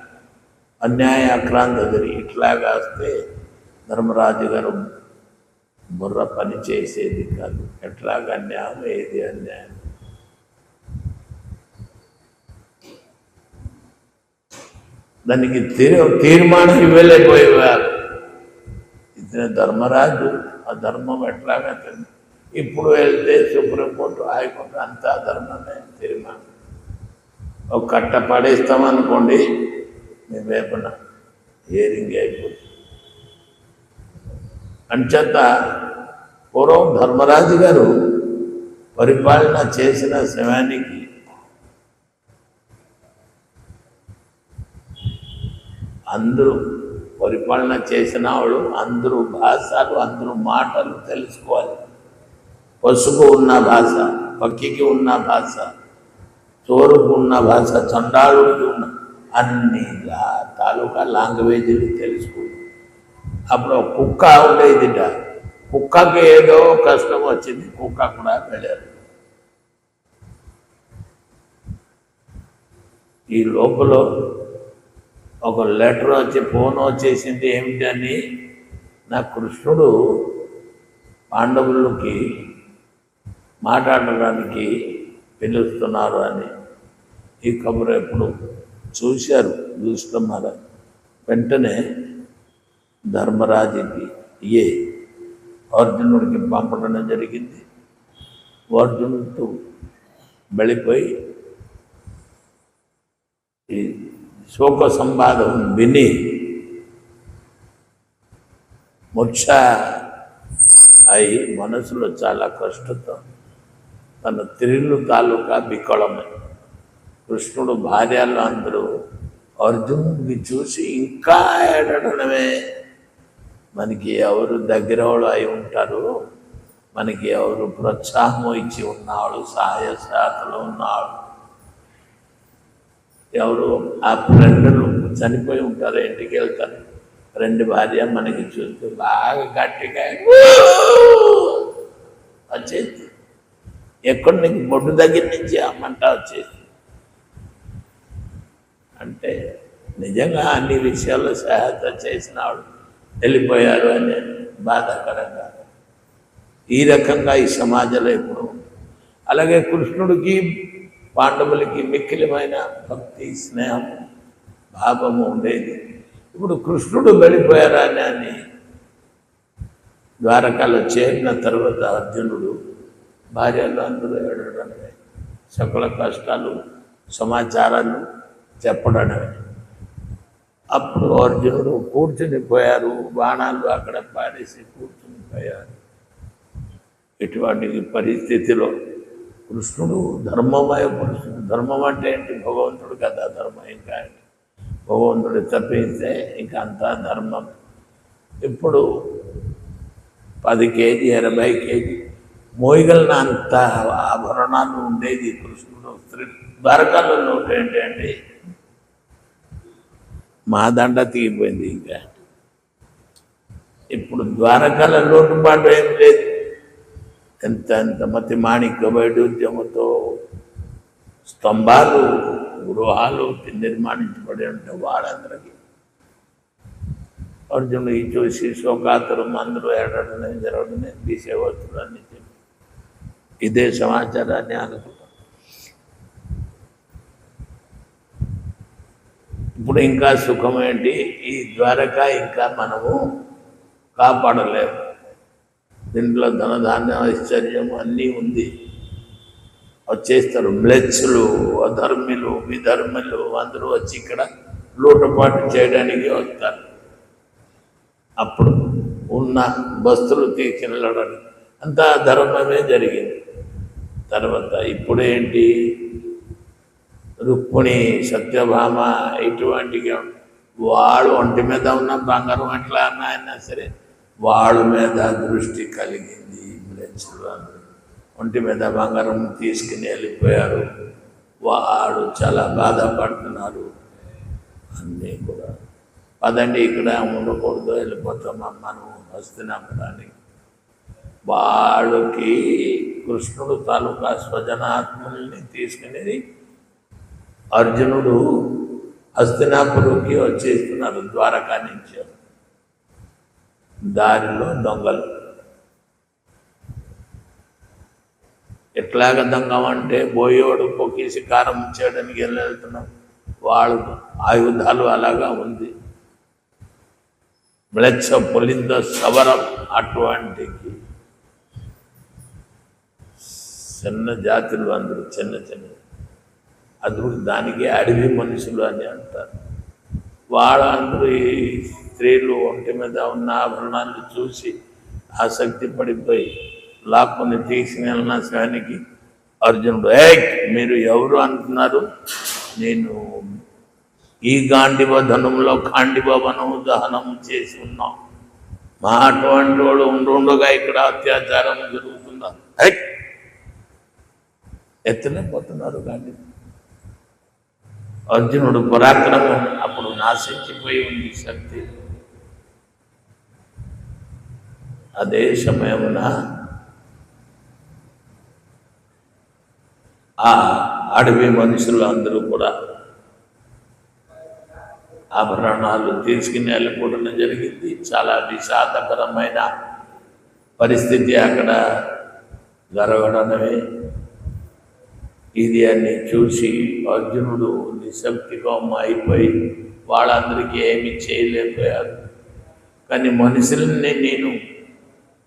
అన్యాయ అక్రాంతి ఇట్లాగా వస్తే ధర్మరాజు గారు బుర్ర పని చేసేది కాదు. ఎట్లాగా అన్యాయం, ఏది అన్యాయం. దానికి తీర్మానం ఇవ్వలేకపోయేవారు. ఇతని ధర్మరాజు ఆ ధర్మం ఎట్లాగా తెలియదు. ఇప్పుడు వెళ్తే సుప్రీంకోర్టు, హైకోర్టు అంతా ధర్మమే తీర్మానం. ఒక కట్ట పడేస్తామనుకోండి, మీ వేపన హియరింగ్ అయిపోతుంది. అంచేత పూర్వం ధర్మరాజు గారు పరిపాలన చేసిన సమయానికి అందరూ పరిపాలన చేసిన వాళ్ళు అందరూ భాషలు, అందరూ మాటలు తెలుసుకోవాలి. పసుపు ఉన్న భాష, పక్కికి ఉన్న భాష, చోరుకు ఉన్న భాష, చండాళుడికి ఉన్న అన్ని తాలూకా లాంగ్వేజ్ని తెలుసుకోవాలి. అప్పుడు కుక్క ఉండేదిట. కుక్కకి ఏదో కష్టం వచ్చింది, కుక్క కూడా వెళ్ళారు. ఈ లోపల ఒక లెటర్ వచ్చి ఫోన్ వచ్చేసింది. ఏమిటని, నా కృష్ణుడు పాండవులకి మాట్లాడడానికి పిలుస్తున్నారు అని. ఈ కబురు ఎప్పుడు చూశారు చూస్తున్నారు. వెంటనే ధర్మరాజుకి అర్జునుడికి పంపడం జరిగింది. అర్జునుడితో వెళ్ళిపోయి ఈ శోక సంవాదం విని మూర్ఛ అయి మనసులో చాలా కష్టంతో తన తిరిళ్ళు తాలూకా వికళమే. కృష్ణుడు భార్యలు అందరూ అర్జునుడికి చూసి ఇంకా ఏడడమే, మనకి ఎవరు దగ్గర వాళ్ళు అయి ఉంటారు, మనకి ఎవరు ప్రోత్సాహం ఇచ్చి ఉన్నాడు, సహాయ సహాయతలు ఉన్నాడు, ఎవరు ఆ ఫ్రెండ్లు చనిపోయి ఉంటారు, ఇంటికి వెళ్తారు, ఫ్రెండ్ భార్య మనకి చూస్తూ బాగా గట్టిగా వచ్చేది. ఎక్కడి నుంచి బొడ్డు దగ్గర నుంచి అమ్మంట వచ్చేది. అంటే నిజంగా అన్ని విషయాల్లో సహాయత చేసినాడు, వెళ్ళిపోయారు అని బాధాకరంగా. ఈ రకంగా ఈ సమాజంలో ఇప్పుడు అలాగే కృష్ణుడికి పాండవులకి మిక్కిలిమైన భక్తి, స్నేహం, భావము ఉండేది. ఇప్పుడు కృష్ణుడు వెళ్ళిపోయారని అని ద్వారకాలో చేరిన తర్వాత అర్జునుడు భార్యలు అందరూ ఏడడమే, సకల కష్టాలు సమాచారాలు చెప్పడమే. అప్పుడు అర్జునుడు కూర్చుని పోయారు, బాణాలు అక్కడ పారేసి కూర్చుని పోయారు. ఇటువంటి పరిస్థితిలో కృష్ణుడు ధర్మమయ పురుషుడు. ధర్మం అంటే ఏంటి? భగవంతుడు కదా ధర్మం. ఇంకా భగవంతుడు తప్పిస్తే ఇంకా అంతా ధర్మం. ఇప్పుడు 10 కేజీ 20 కేజీ మోయగలిన అంత ఆభరణాలు ఉండేది కృష్ణుడు. ద్వారకాలో లోటు ఏంటంటే మా దండ తీగిపోయింది. ఇంకా ఇప్పుడు ద్వారకాల లోటుపాటు ఏం లేదు. ఎంత మతి మాణిక్య వైడూర్యముతో స్తంభాలు, గృహాలు నిర్మాణించబడి ఉంటే వాళ్ళందరికీ అర్జునుడు చూసి శోకాతురం అందరూ ఏడడనే జరగడనే తీసేవచ్చుడని చెప్పి ఇదే సమాచారాన్ని అనుకుంటాం. ఇప్పుడు ఇంకా సుఖం ఏంటి? ఈ ద్వారక ఇంకా మనము కాపాడలేము. దీంట్లో ధనధాన్యం ఐశ్వర్యం అన్నీ ఉంది. వచ్చేస్తారు మ్లెచ్చులు, అధర్మిలు, విధర్ములు అందరూ వచ్చి ఇక్కడ లూటపాటు చేయడానికి వస్తారు. అప్పుడు ఉన్న బస్తులు తీసుకెళ్ళడానికి అంతా ధర్మమే జరిగింది. తర్వాత ఇప్పుడేంటి? రుక్మిణి, సత్యభామ ఇటువంటి వాళ్ళు ఒంటి మీద ఉన్న బంగారం ఎట్లా అయినా సరే వాళ్ళ మీద దృష్టి కలిగింది. మ్లెచ్చులు అందరూ ఒంటి మీద బంగారం తీసుకుని వెళ్ళిపోయారు. వాడు చాలా బాధపడుతున్నారు. అన్నీ కూడా పదండి ఇక్కడ ఉండకూడదు, వెళ్ళిపోతాం మనం హస్తినాపురానికి. వాళ్ళకి కృష్ణుడు తాలూకా స్వజనాత్మల్ని తీసుకునేది అర్జునుడు హస్తినాపురంకి వచ్చేస్తున్నారు. ద్వారకా నుంచి దారిలో దొంగలు. ఎట్లాగ దొంగం అంటే బోయేవాడు పొక్కేసి కారం చేయడానికి వెళ్తున్నాం. వాళ్ళు ఆయుధాలు అలాగా ఉంది. మ్లెచ్చ పొలింద సవరం అటువంటి చిన్న జాతులు అందరూ చిన్న చిన్న అందుకు దానికి అడవి మనుషులు అని అంటారు. వాళ్ళందరూ ఈ స్త్రీలు ఒంటి మీద ఉన్న ఆభరణాలు చూసి ఆసక్తి పడిపోయి లాక్కుని తీసుకెళ్ళిన శివానికి అర్జునుడు, మీరు ఎవరు అంటున్నారు? నేను ఈ గాండివ ధనంలో ఖాండివ వనం దహనం చేసి ఉన్నాం. మా అటువంటి వాడు ఉండుగా ఇక్కడ అత్యాచారం జరుగుతుందా? ఎత్తలేకపోతున్నారు. గాంధీ అర్జునుడు పరాక్రమం అప్పుడు నాశించిపోయి ఉంది శక్తి. అదే సమయమున ఆ అడవి మనుషులు అందరూ కూడా ఆభరణాలు తీసుకుని వెళ్ళిపోవడం జరిగింది. చాలా విషాదకరమైన పరిస్థితి అక్కడ జరగడమే. ఇది అని చూసి అర్జునుడు నిశ్శక్తిగా అయిపోయి వాళ్ళందరికీ ఏమీ చేయలేకపోయారు. కానీ మనుషులని నేను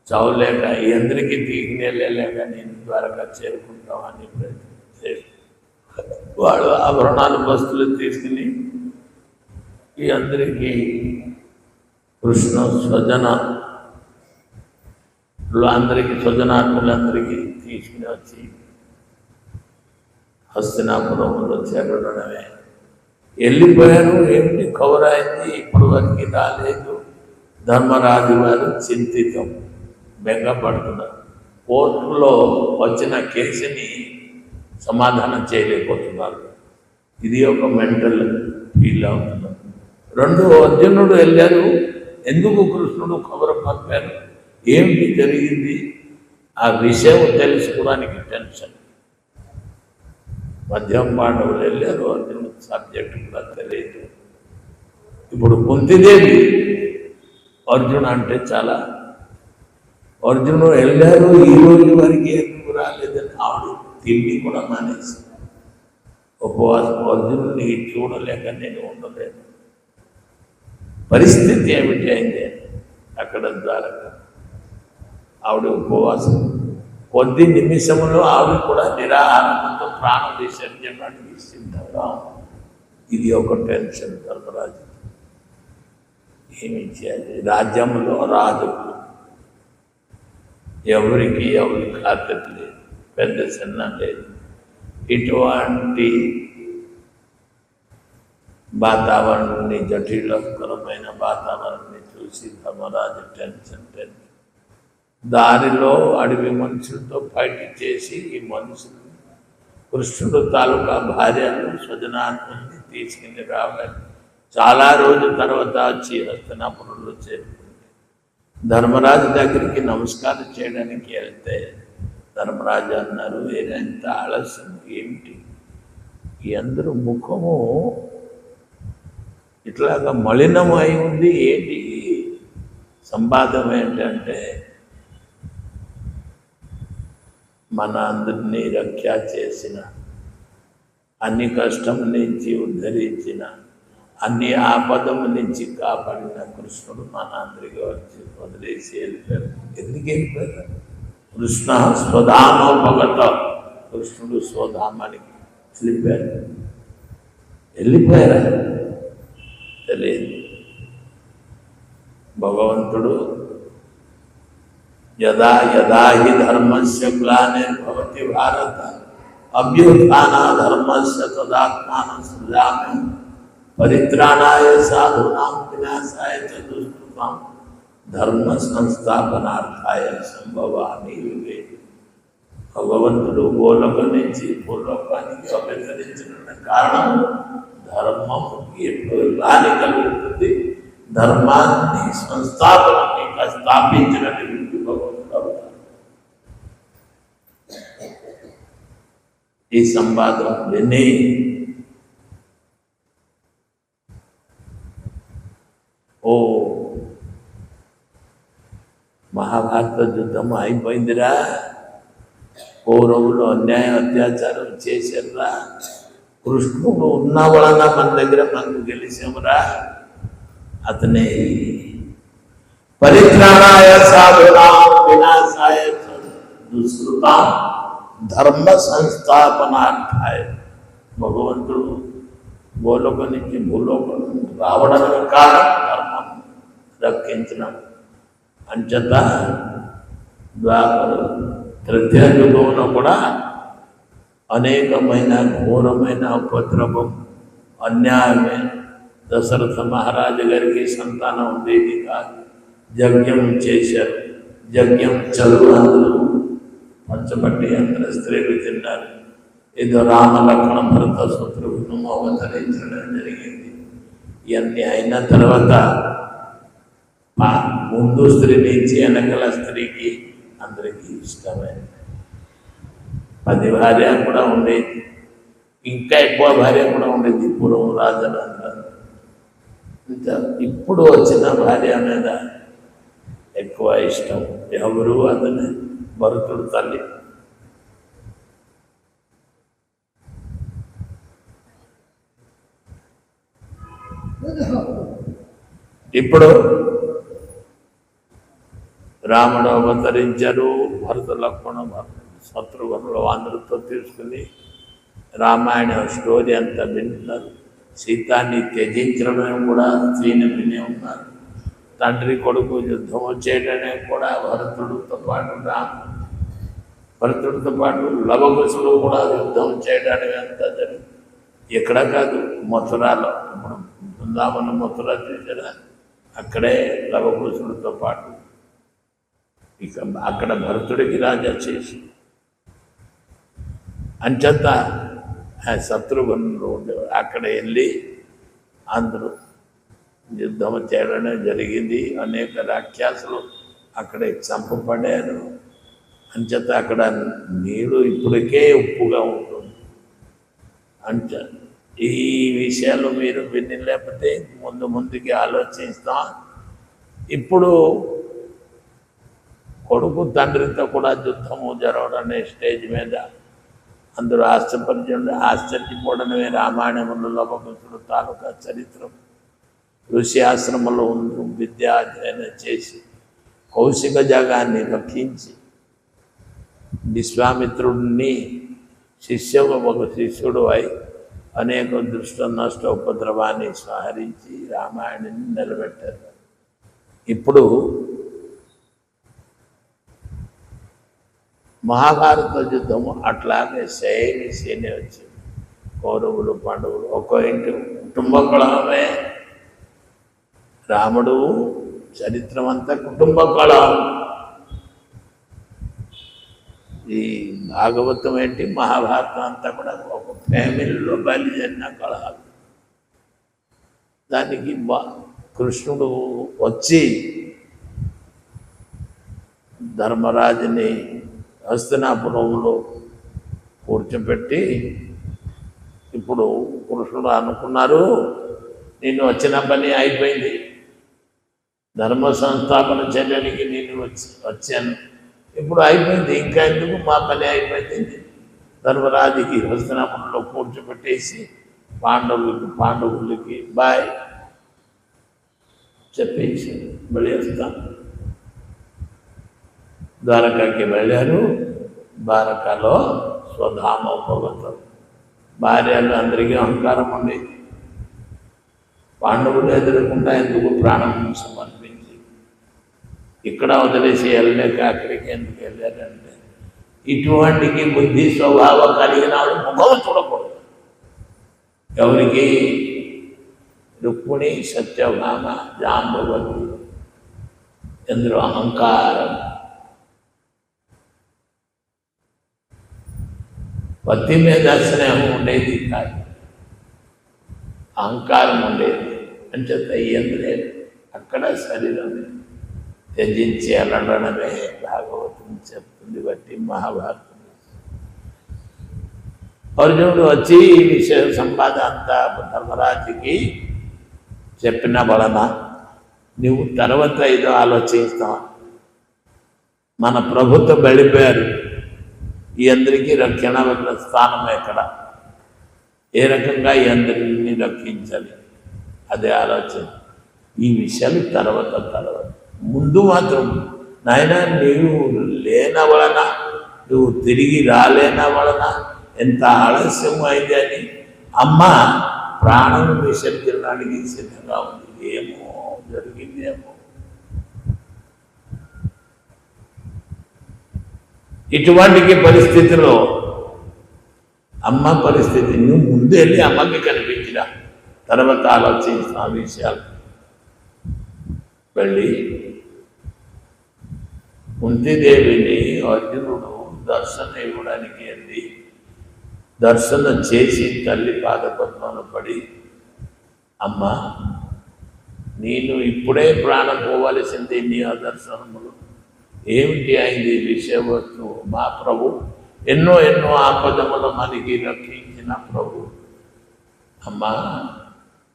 చావలేక ఈ అందరికీ తీసుకునేళ్ళలేక నేను ద్వారకా చేరుకుంటామని ప్రయత్నించారు. వాళ్ళు ఆభరణాలు బస్తులు తీసుకుని ఈ అందరికీ కృష్ణ స్వజనాత్ములందరికీ తీసుకుని వచ్చి హస్తినాపురంలో చేరడమే. వెళ్ళిపోయారు. ఏమిటి కవర్ అయింది, ఇప్పుడు వరకు రాలేదు. ధర్మరాజు వారు చింతితం, బెంగపడుతున్నారు. కోర్టులో వచ్చిన కేసుని సమాధానం చేయలేకపోతున్నారు. ఇది ఒక మెంటల్ ఫీల్ అవుతున్నారు. రెండు, అర్జునుడు వెళ్ళారు. ఎందుకు కృష్ణుడు కబురు పంపారు, ఏమిటి జరిగింది, ఆ విషయం తెలుసుకోవడానికి టెన్షన్. మధ్యం పాండవులు వెళ్ళారు. అర్జునుడు సబ్జెక్ట్ కూడా తెలియదు. ఇప్పుడు కుంతిదేవి అర్జున్ అంటే చాలా, అర్జునుడు వెళ్ళారు ఈ రోజు వరకు ఎందుకు రాలేదని ఆవిడ తిండి కూడా మానేసి ఉపవాసం. అర్జునుడిని చూడలేక నేను ఉండలేదు. పరిస్థితి ఏమిటి అయింది అక్కడ ద్వారక. ఆవిడ ఉపవాసం. కొద్ది నిమిషంలో ఆవిడ కూడా నిరాహారంతో ప్రాణ విసర్జనకి సిద్ధంగా. ఇది ఒక టెన్షన్ ధర్మరాజు. ఏమి చేయాలి? రాజ్యంలో రాజు ఎవరికి ఖాతరు లేదు, పెద్ద చిన్న లేదు. ఇటువంటి వాతావరణాన్ని, జటిలకరమైన వాతావరణాన్ని చూసి ధర్మరాజు టెన్షన్. దారిలో అడవి మనుషులతో ఫైట్ చేసి ఈ మనుషులు కృష్ణుడు తాలూకా భార్యను స్వజనాత్మని తీసుకుని రావాలి. చాలా రోజుల తర్వాత వచ్చి హస్తినాపురంలో చేరుకుంది. ధర్మరాజు దగ్గరికి నమస్కారం చేయడానికి వెళ్తే ధర్మరాజు అన్నారు, ఎంత ఆలస్యం ఏమిటి, ఈ అందరూ ముఖము ఇట్లాగా మలినమై ఉంది, ఏంటి సంవాదం ఏంటంటే, మన అందరినీ రక్ష చేసిన, అన్ని కష్టం నుంచి ఉద్ధరించిన అన్ని ఆపదల నుంచి కాపాడిన కృష్ణుడు మనందరికీ వచ్చి వదిలేసి వెళ్ళిపోయారు. ఎందుకు వెళ్ళిపోయారు? కృష్ణ స్వధామోపగత, కృష్ణుడు స్వధామానికి వెళ్ళిపోయారా? తెలియదు. భగవంతుడు యదా యదా హి ధర్మస్య గ్లానిర్భవతి భారత అభ్యుత్థాన ధర్మస్య తదాత్మానం సృజామి పరిత్రాణాయ సాధూనాం వినాశాయ చ దుష్కృతాం ధర్మ సంస్థాపనార్థాయ సంభవామి యుగే. భగవంతుడు భూలోకం నుంచి భూలోకానికి అవతరించిన కారణం ధర్మముకి ఎప్పుడు హాని కలుగుతుంది, ధర్మాన్ని సంస్థాపనకి స్థాపించినటువంటి భగవంతుడు అవుతారు. ఈ సంవాదం విని ఓ మహాభారత యుద్ధం అయిపోయిందిరా, కౌరవులు అన్యాయం అత్యాచారం చేశారా, కృష్ణుడు ఉన్న వలన మన దగ్గర మనకు గెలిచామురా. అతనే పరిత్రాణాయ సాధునాం వినాశాయ దుష్కృతాం ధర్మ సంస్థాపనార్థాయ. భగవంతుడు భూలోకం నుంచి భూలోకం రావడానికి కారణం ధర్మం రక్షించడం. అంచేత ద్వాపర త్రేతాయుగంలో కూడా అనేకమైన ఘోరమైన ఉపద్రవం, అన్యాయమే. దశరథ మహారాజు గారికి సంతానం ఉండేది కాదు, యజ్ఞం చేశారు. యజ్ఞం చదువు అందరూ పంచబట్టి అందరూ స్త్రీలు తిన్నారు. ఏదో రామ లక్ష్మణ భరత శత్రుఘ్నులు అవతరించడం జరిగింది. ఇవన్నీ అయిన తర్వాత ముందు స్త్రీ నుంచి వెనకల స్త్రీకి అందరికీ ఇష్టమే. 10 భార్య కూడా ఉండేది, ఇంకా ఎక్కువ భార్య కూడా ఉండేది పూర్వం రాజలందరూ. ఇప్పుడు వచ్చిన భార్య మీద ఎక్కువ ఇష్టం ఎవరు? అతని భరతుడు తల్లి. ఇప్పుడు రాముడు అవతరించారు. భరత లక్ష్మణ శత్రుఘ్నులు అందరితో తీసుకుని రామాయణ స్టోరీ అంతా వింటున్నారు. సీతాన్ని త్యజించడం కూడా స్త్రీని వినే ఉన్నారు. తండ్రి కొడుకు యుద్ధం వచ్చేయడమే కూడా భరతుడితో పాటు లవకుశులు కూడా యుద్ధం చేయడానికి అంతా జరిగింది. ఎక్కడ కాదు, మథురాలో. ఇప్పుడు బృందావనం మథుర చేశారా, అక్కడే లవకుశుడితో పాటు ఇక అక్కడ భరతుడికి రాజా చేసి అంచేత శత్రుఘ్నులు ఉండేవారు. అక్కడ వెళ్ళి అందరూ యుద్ధం చేయడమే జరిగింది. అనేక రాక్షసులు అక్కడే చంపబడారు. అంచేత అక్కడ నీరు ఇప్పటికే ఉప్పుగా ఉంటుంది. అంటే ఈ విషయాలు మీరు విని లేకపోతే ముందుకి ఆలోచిస్తాం. ఇప్పుడు కొడుకు తండ్రితో కూడా యుద్ధము జరగడం అనే స్టేజ్ మీద అందరూ ఆశ్చర్యపోవడమే రామాయణంలో లవకుశుడు తాలూకా చరిత్రం. ఋషి ఆశ్రమంలో ఉంటూ విద్యాధ్యయనం చేసి కౌశిక జగాన్ని రక్షించి విశ్వామిత్రుడిని ఒక శిష్యుడు అయి అనేక దుష్ట నష్ట ఉపద్రవాన్ని సంహరించి రామాయణాన్ని నిలబెట్టారు. ఇప్పుడు మహాభారత యుద్ధము అట్లాగే సేనే వచ్చింది. కౌరవులు పాండవులు ఒక్కో ఇంటి కుటుంబ కళమే. రాముడు చరిత్రం అంతా కుటుంబ కళం. ఈ భాగవతం ఏంటి, మహాభారతం అంతా కూడా ఒక ఫ్యామిలీలో బయలుదేరిన కళాలు. దానికి కృష్ణుడు వచ్చి ధర్మరాజుని హస్తినాపురంలో కూర్చోపెట్టి, ఇప్పుడు కృష్ణుడు అనుకున్నారు, నేను వచ్చిన పని అయిపోయింది, ధర్మ సంస్థాపన చేయడానికి నేను వచ్చాను, ఇప్పుడు అయిపోయింది, ఇంకా ఎందుకు, మా పని అయిపోయింది. ధర్మరాజుకి హస్తినాపురంలో కూర్చోపెట్టేసి పాండవులకి బాయ్ చెప్పేసి వెళ్ళేస్తాను. ద్వారకాకి వెళ్ళారు. ద్వారకాలో స్వధామ ఉపగతారు. భార్యలు అందరికీ అహంకారం ఉండేది. పాండవులు ఎదురకుండా ఎందుకు ప్రాణం సమర్పించి ఇక్కడ వదిలేసి వెళ్ళలేక అక్కడికి ఎందుకు వెళ్ళారంటే ఇటువంటికి బుద్ధి స్వభావం కలిగిన వాడు ముఖం చూడకూడదు. ఎవరికి? రుక్మిణి, సత్యభామ, జాంబవతి ఎందులో అహంకారం. పత్తి మీద స్నేహం ఉండేది కాదు, అహంకారం ఉండేది. అంటే ఎందులే అక్కడ శరీరం త్యజించి అనడమే భాగవతం చెప్తుంది. బట్టి మహాభారతం అర్జునుడు వచ్చి ఈ విషయ సంవాద అంతా ధర్మరాజుకి చెప్పిన వలన నువ్వు తర్వాత ఏదో ఆలోచిస్తావు. మన ప్రభుత్వం వెళ్ళిపోయారు, ఈ అందరికీ రక్షణ స్థానం ఎక్కడ, ఏ రకంగా ఈ అందరినీ రక్షించాలి, అదే ఆలోచన. ఈ విషయాలు తర్వాత ముందు మాత్రం నాయన నీవు లేన వలన, నువ్వు తిరిగి రాలేన వలన ఎంత ఆలస్యం అయింది అని అమ్మ ప్రాణం విసర్జనడానికి సిద్ధంగా ఉంది. ఏమో జరిగిందేమో. ఇటువంటి పరిస్థితిలో అమ్మ పరిస్థితి నువ్వు ముందు వెళ్ళి అమ్మకి కనిపించిన తర్వాత ఆలోచించిన ఆ విషయాలు. వెళ్ళి కుంతిదేవిని అర్జునుడు దర్శనం ఇవ్వడానికి వెళ్ళి దర్శనం చేసి తల్లి పాదపద్మంలో పడి, అమ్మ నేను ఇప్పుడే ప్రాణం పోవలసింది నీ ఆ దర్శనములు ఏమిటి అయింది విషయవస్తు. మా ప్రభు ఎన్నో ఆపదములు మనకి రక్షించిన ప్రభు. అమ్మ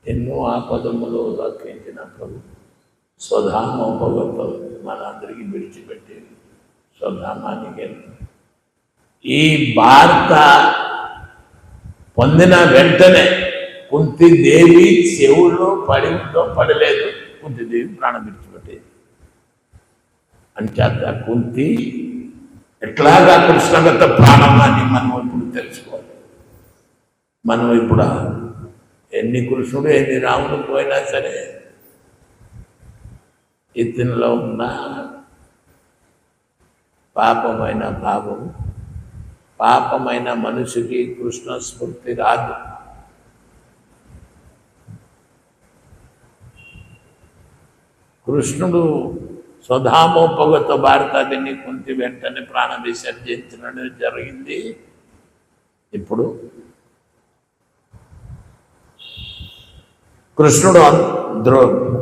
ఎన్నో ఆపదములు రక్షించిన ప్రభు స్వధామ ఉపగతం మనందరికీ విడిచిపెట్టేది. స్వధామానికి వెళ్తాం. ఈ వార్త పొందిన వెంటనే కుంతిదేవి చెవుల్లో పడలేదు. కుంతిదేవి ప్రాణం విడిచిపెట్టేది. అంచేత కుంతి ఎట్లాగా కృష్ణగత ప్రాణమాన్ని మనం ఇప్పుడు తెలుసుకోవాలి. మనం ఇప్పుడు ఎన్ని కృష్ణుడు ఎన్ని రాముడు పోయినా సరే ఇతనిలో ఉన్న పాపమైన భావం, పాపమైన మనిషికి కృష్ణ స్ఫూర్తి రాదు. కృష్ణుడు స్వధామోపగత భారతాదిని కుంతి వెంటనే ప్రాణ విసర్జించడం జరిగింది. ఇప్పుడు కృష్ణుడు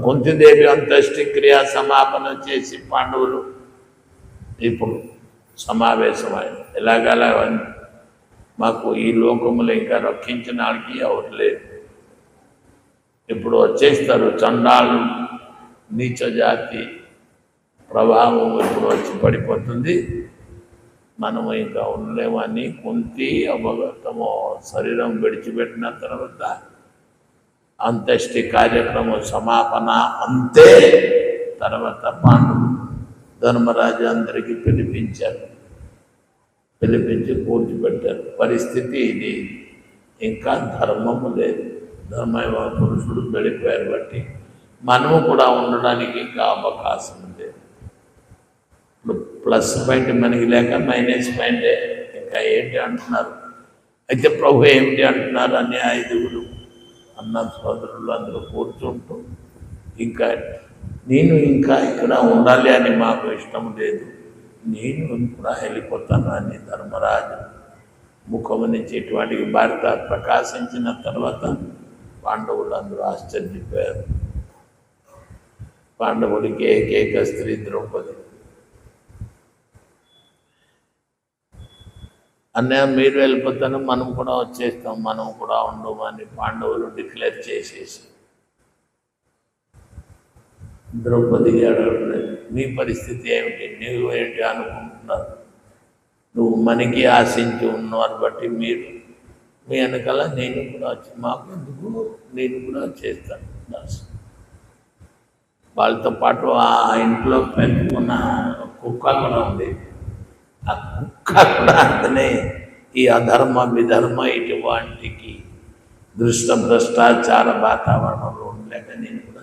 కుంతిదేవి అంత్యక్రియ సమాపన చేసి పాండవులు ఇప్పుడు సమావేశమైన ఎలాగలా మాకు ఈ లోకములు ఇంకా రక్షించడానికి ఎవరు లేరు. ఇప్పుడు వచ్చేస్తారు చండాలు, నీచ జాతి ప్రభావం ఇప్పుడు వచ్చి పడిపోతుంది. మనము ఇంకా ఉండలేమని కుంతి అవగతము శరీరం విడిచిపెట్టిన తర్వాత అంత్యష్టి కార్యక్రమం సమాపన అంతే. తర్వాత పాండవులు ధర్మరాజు అందరికీ పిలిపించారు. పిలిపించి కూర్చోబెట్టారు. పరిస్థితి ఇది. ఇంకా ధర్మము లేదు. ధర్మ పురుషుడు వెళ్ళిపోయారు బట్టి మనము కూడా ఉండడానికి ఇంకా అవకాశం ఉంది. ఇప్పుడు ప్లస్ పాయింట్ మనకి లేక మైనస్ పాయింటే. ఇంకా ఏంటి అంటున్నారు. అయితే ప్రభు ఏమిటి అంటున్నారు అని 5 అన్న సోదరులు అందరూ కూర్చుంటూ ఇంకా నేను ఇంకా ఇక్కడ ఉండాలి అని మాకు ఇష్టం లేదు, నేను కూడా వెళ్ళిపోతాను అని ధర్మరాజు ముఖము నుంచి ఇటువంటి భారత ప్రకాశించిన తర్వాత పాండవులు అందరూ ఆశ్చర్యపోయారు. పాండవుడికి ఏకైక స్త్రీ ద్రౌపది. అన్నయ్య మీరు వెళ్ళిపోతాను, మనం కూడా వచ్చేస్తాం, మనం కూడా ఉండమని పాండవులు డిక్లేర్ చేసేసి ద్రౌపదికి అడగలేదు. మీ పరిస్థితి ఏమిటి, నువ్వు ఏంటి అనుకుంటున్నారు, నువ్వు మనకి ఆశించి ఉన్నవారు బట్టి మీరు మీ వెనకాల నేను కూడా వచ్చి మాకు ఎందుకు నేను కూడా చేస్తాను దర్శనం. వాళ్ళతో పాటు ఆ ఇంట్లో పెట్టుకున్న కుక్క కూడా ఉంది. ఆ కుక్క కూడా అంతనే ఈ అధర్మ విధర్మ ఇటువంటికి భ్రష్టాచార వాతావరణంలో ఉండలేక నేను కూడా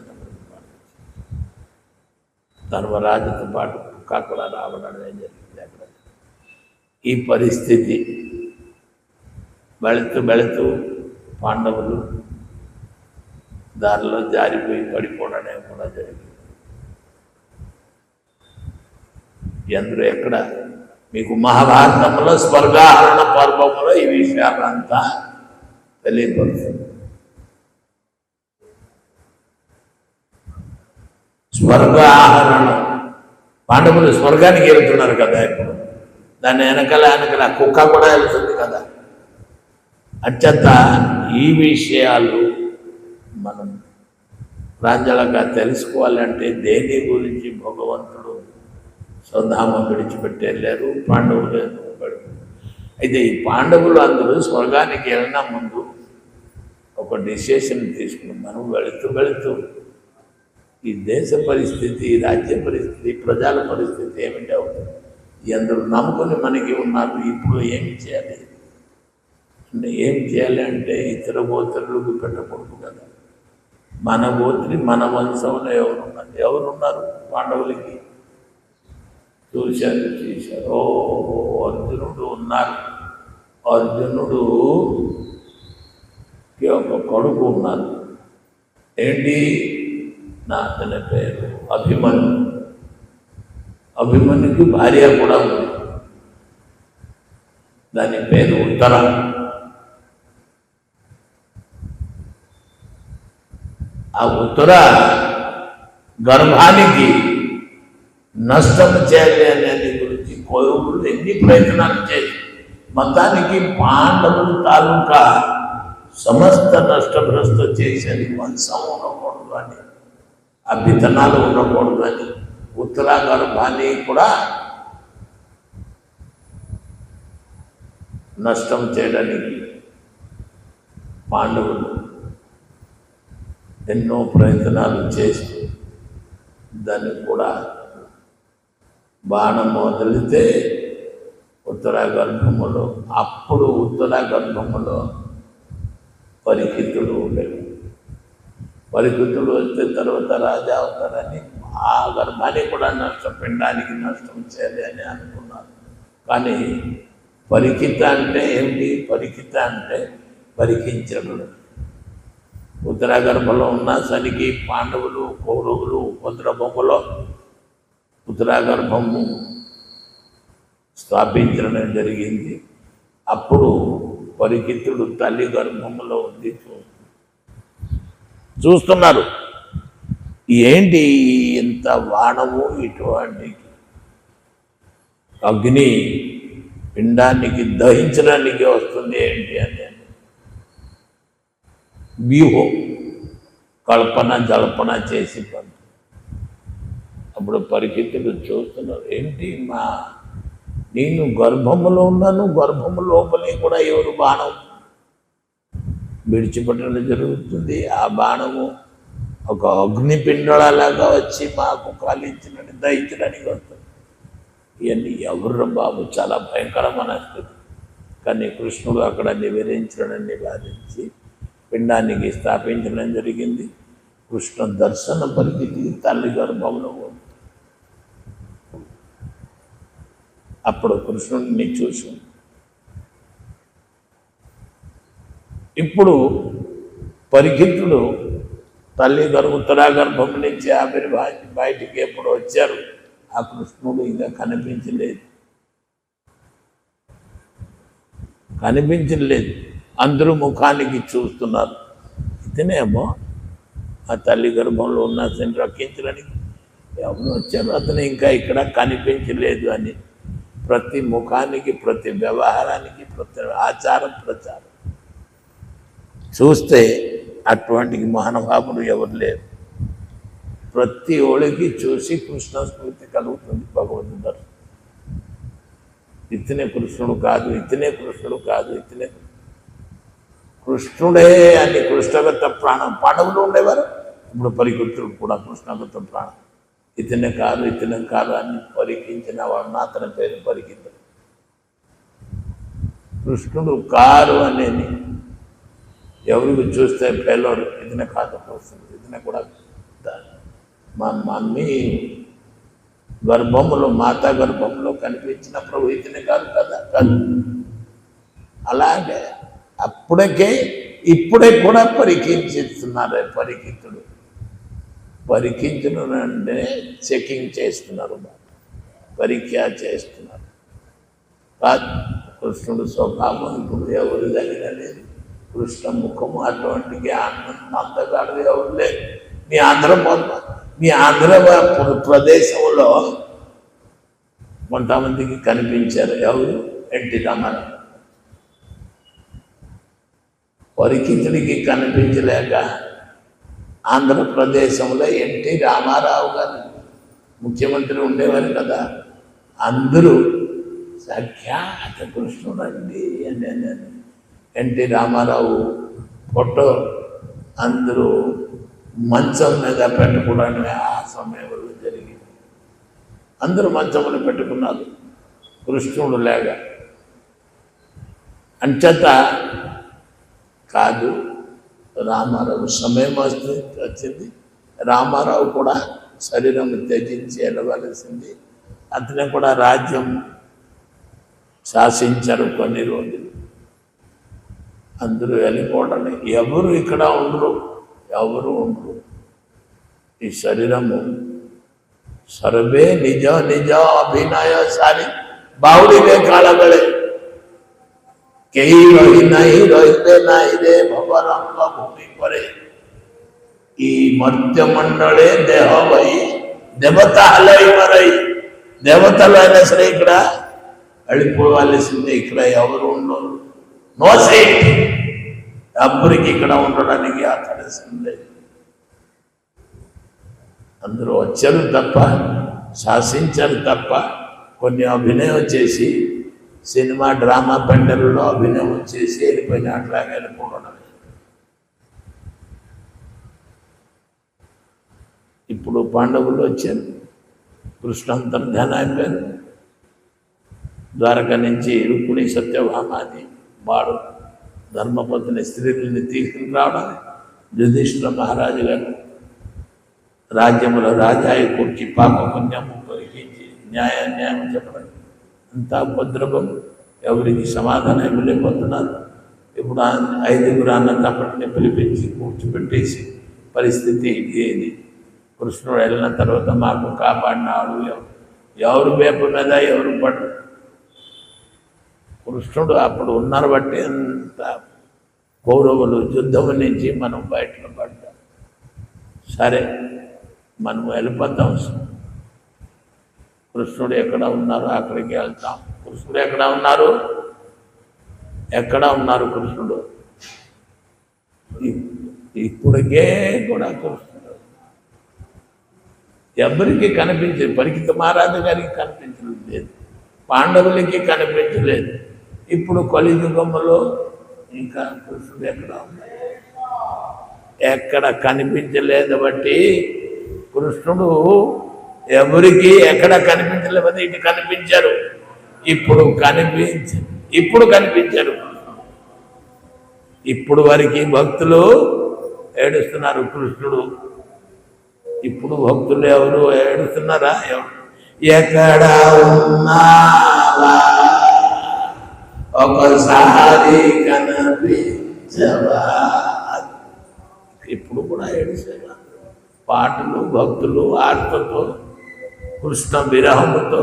ధర్మరాజుతో పాటు కుక్క కూడా రావడమే జరిగింది. అక్కడ ఈ పరిస్థితి వెళుతూ పాండవులు దారిలో జారిపోయి పడిపోవడమే కూడా జరిగింది. ఎందులో ఎక్కడ మీకు మహాభారతంలో స్వర్గాహరణ పర్వంలో ఈ విషయాలంతా తెలియపరుస్తుంది. స్వర్గాహరణం, పాండవులు స్వర్గానికి వెళ్తున్నారు కదా, ఇప్పుడు దాన్ని వెనకాల కుక్క కూడా వెళ్తుంది కదా. అత్యంత ఈ విషయాలు మనం ప్రాంజలంగా తెలుసుకోవాలంటే దేని గురించి భగవంతుడు స్వధామం విడిచిపెట్టి వెళ్ళారు, పాండవులు అయితే ఈ పాండవులు అందరూ స్వర్గానికి వెళ్ళిన ముందు ఒక డిసిషన్ తీసుకున్నాం. మనం వెళుతూ ఈ దేశ పరిస్థితి, ఈ రాజ్య పరిస్థితి, ప్రజల పరిస్థితి ఏమిటి అవుతుంది, అందరూ నమ్ముకొని మనకి ఉన్నారు. ఇప్పుడు ఏమి చేయాలి అంటే ఏం చేయాలి అంటే ఇతర గోత్రులకు పెట్టకూడదు కదా. మన గోత్రి మన వంశంలో ఎవరున్నారు పాండవులకి చూశారు. ఓ అర్జునుడు ఉన్నారు. అర్జునుడుకి ఒక కొడుకు ఉన్నారు. ఏంటి నా అతని పేరు అభిమన్యు. అభిమన్యుకి భార్య కూడా ఉంది, దాని పేరు ఉత్తర. ఆ ఉత్తర గర్భానికి నష్టం చేయాలి అనేది గురించి కోరుకులు ఎన్ని ప్రయత్నాలు చేసి మొత్తానికి పాండవులు తాలూకా సమస్త నష్టభ్రష్ట చేసేది వంశం ఉండకూడదు అని, ఆ విత్తనాలు ఉండకూడదు అని ఉత్తర గర్భాన్ని కూడా నష్టం చేయడానికి పాండవులు ఎన్నో ప్రయత్నాలు చేసి దాన్ని కూడా బాణం వదిలితే ఉత్తర గర్భములో, అప్పుడు ఉత్తర గర్భములో పరికితుడు ఉండేవి. పరికితుడు వస్తే తర్వాత రాజా అవుతారని ఆ గర్భాన్ని కూడా పిండానికి నష్టం చేయాలి అని అనుకున్నారు. కానీ పరికిత అంటే ఏమిటి? పరికిత అంటే పరికించడు. ఉత్తర గర్భంలో ఉన్న సనికి పాండవులు కౌరవులు ఉపద్రవములో ఉత్తర గర్భము స్థాపించడం జరిగింది. అప్పుడు పరికితుడు తల్లి గర్భములో ఉంది చూస్తున్నారు. ఏంటి ఇంత బాణము ఇటువంటి అగ్ని పిండానికి దహించడానికి వస్తుంది ఏంటి అని వ్యూహం కల్పన జల్పన చేసి అప్పుడు పరికితుడు చూస్తున్నారు. ఏంటి నేను గర్భములో ఉన్నాను, గర్భము లోపలే కూడా ఎవరు బాణం విడిచిపెట్టడం జరుగుతుంది. ఆ బాణము ఒక అగ్నిపిండలాగా వచ్చి మాకు కాలించడానికి దహించడానికి వస్తుంది. ఇవన్నీ ఎవరు బాబు, చాలా భయంకరమైన స్థితి. కానీ కృష్ణుడు అక్కడ నివేదించడాన్ని నివారించి పిండానికి స్థాపించడం జరిగింది. కృష్ణ దర్శన పరిస్థితి తల్లి గర్భంలో ఉంది. అప్పుడు కృష్ణుడిని చూసి ఇప్పుడు పరికితుడు తల్లి ఉత్తరా గర్భం నుంచి ఆవిర్భావించి బయటికి ఎప్పుడు వచ్చారు, ఆ కృష్ణుడు ఇంకా కనిపించలేదు. అందరూ ముఖానికి చూస్తున్నారు. ఇతనేమో ఆ తల్లి గర్భంలో ఉన్న అతన్ని రక్షించడానికి ఎవరు వచ్చారు, అతను ఇంకా ఇక్కడ కనిపించలేదు అని ప్రతి ముఖానికి, ప్రతి వ్యవహారానికి, ప్రతి ఆచారం ప్రచారం చూస్తే అటువంటి మహానుభావులు ఎవరు లేరు. ప్రతి ఒడికి చూసి కృష్ణ స్మృతి కలుగుతుంది. భగవంతుడు దర్శనం. ఇతనే కృష్ణుడు కాదు, ఇతనే కృష్ణుడు కాదు, ఇతనే కృష్ణుడే అని కృష్ణగత ప్రాణం పాండవులు ఉండేవారు. ఇప్పుడు పరికృతుడు కూడా కృష్ణగత ప్రాణం. ఇతనే కాదు అని పరికించిన వాడు అతని పేరు పరికించడు. కృష్ణుడు కారు అనేది ఎవరికి చూస్తే పేలోరు ఇతనే కాదు కృష్ణుడు. ఇతనే కూడా మా మమ్మీ గర్భంలో మాతా గర్భంలో కనిపించిన ప్రభు ఇతనే కాదు కదా కాదు. అలాగే ఇప్పుడే కూడా పరికించిస్తున్నారు. పరికించడం అంటే చెకింగ్ చేస్తున్నారు, పరీక్ష చేస్తున్నారు. కృష్ణుడు స్వభావం ఇప్పుడు ఎవరి దగ్గర లేదు. కృష్ణ ముఖము అటువంటి అందగాడు ఎవరు లేదు. మీ ఆంధ్ర ప్రదేశంలో కొంతమందికి కనిపించారు. ఎవరు? ఎన్టీ రామారావు. పరికితుడికి కనిపించలేక ఆంధ్రప్రదేశంలో ఎన్టీ రామారావు గారు ముఖ్యమంత్రి ఉండేవారు కదా. అందరూ సఖ్యాత కృష్ణుడు అండి అని ఎన్టీ రామారావు ఫోటో అందరూ మంచం మీద పెట్టుకోవడానికి ఆ సమయంలో జరిగింది. అందరూ మంచంలో పెట్టుకున్నారు కృష్ణుడు లేక. అంచేత కాదు, రామారావు సమయం వచ్చింది. రామారావు కూడా శరీరం త్యజించి వెళ్ళవలసింది. అతనే కూడా రాజ్యం శాసించారు కొన్ని రోజులు. అందరూ వెళ్ళిపోవడం, ఎవరు ఇక్కడ ఉండరు. ఈ శరీరము సర్వే నిజ అభినయ సారి బావుడిలే కాలగలే రహితే రే భవరంగ భూమి పరే ఈ మర్త్య మండలే దేహ వై దేవత అలై మరై. దేవతలు అయినా సరే ఇక్కడ వెళ్ళిపోవాల్సిందే. ఇక్కడ ఎవరు ఉండరు. No seat. ఎవరికి ఇక్కడ ఉండడానికి ఆకలిసిందే. అందరూ వచ్చారు తప్ప, శాసించారు తప్ప, కొన్ని అభినయం చేసి సినిమా డ్రామా పెండలలో అభినయం చేసి వెళ్ళిపోయిన అట్లాగే వెళ్ళిపోవడం. ఇప్పుడు పాండవులు వచ్చారు. కృష్ణ అంతర్ధానం అయిపోయారు. ద్వారక నుంచి రుక్మిణి సత్యభామాని వాడు ధర్మపత్ని స్త్రీలని తీసుకుని రావడం. యుధిష్ఠిర మహారాజు గారు రాజ్యములో రాజాయి కూర్చి పాప పుణ్యము పరికించి న్యాయం చెప్పడం అంతా ఉపద్రవం. ఎవరికి సమాధానం ఇవ్వలేకపోతున్నారు. ఇప్పుడు 5 అన్నదప్పటిని పిలిపించి కూర్చోబెట్టేసి పరిస్థితి ఏది? కృష్ణుడు వెళ్ళిన తర్వాత మాకు కాపాడినాడు ఎవరు వేప మీద ఎవరు పడ్డు. కృష్ణుడు అప్పుడు ఉన్నారు బట్టి అంత కౌరవులు యుద్ధం నుంచి మనం బయటలో పడ్డాం. సరే మనం వెళ్ళిపోతాం. కృష్ణుడు ఎక్కడ ఉన్నారో అక్కడికి వెళ్తాం. కృష్ణుడు ఎక్కడ ఉన్నారు కృష్ణుడు? ఇప్పటికే కూడా కృష్ణుడు ఎవరికి కనిపించలేదు. పరికిత మహారాజు గారికి కనిపించలేదు, పాండవులకి కనిపించలేదు. ఇప్పుడు కలియుగంలో ఇంకా కృష్ణుడు ఎక్కడ ఉన్నాడు? ఎక్కడ కనిపించలేదు. బట్టి కృష్ణుడు ఎవరికి ఎక్కడ కనిపించలేకపోతే ఇటు కనిపించారు. ఇప్పుడు కనిపించారు. ఇప్పుడు వారికి భక్తులు ఏడుస్తున్నారు. కృష్ణుడు ఇప్పుడు భక్తులు ఎవరు ఏడుస్తున్నారా? ఎక్కడ ఉన్నావా ఒకసారి కనిపించవా. ఇప్పుడు కూడా ఏడుస్తారు. పాటలు భక్తులు ఆర్తతో కృష్ణ విరహముతో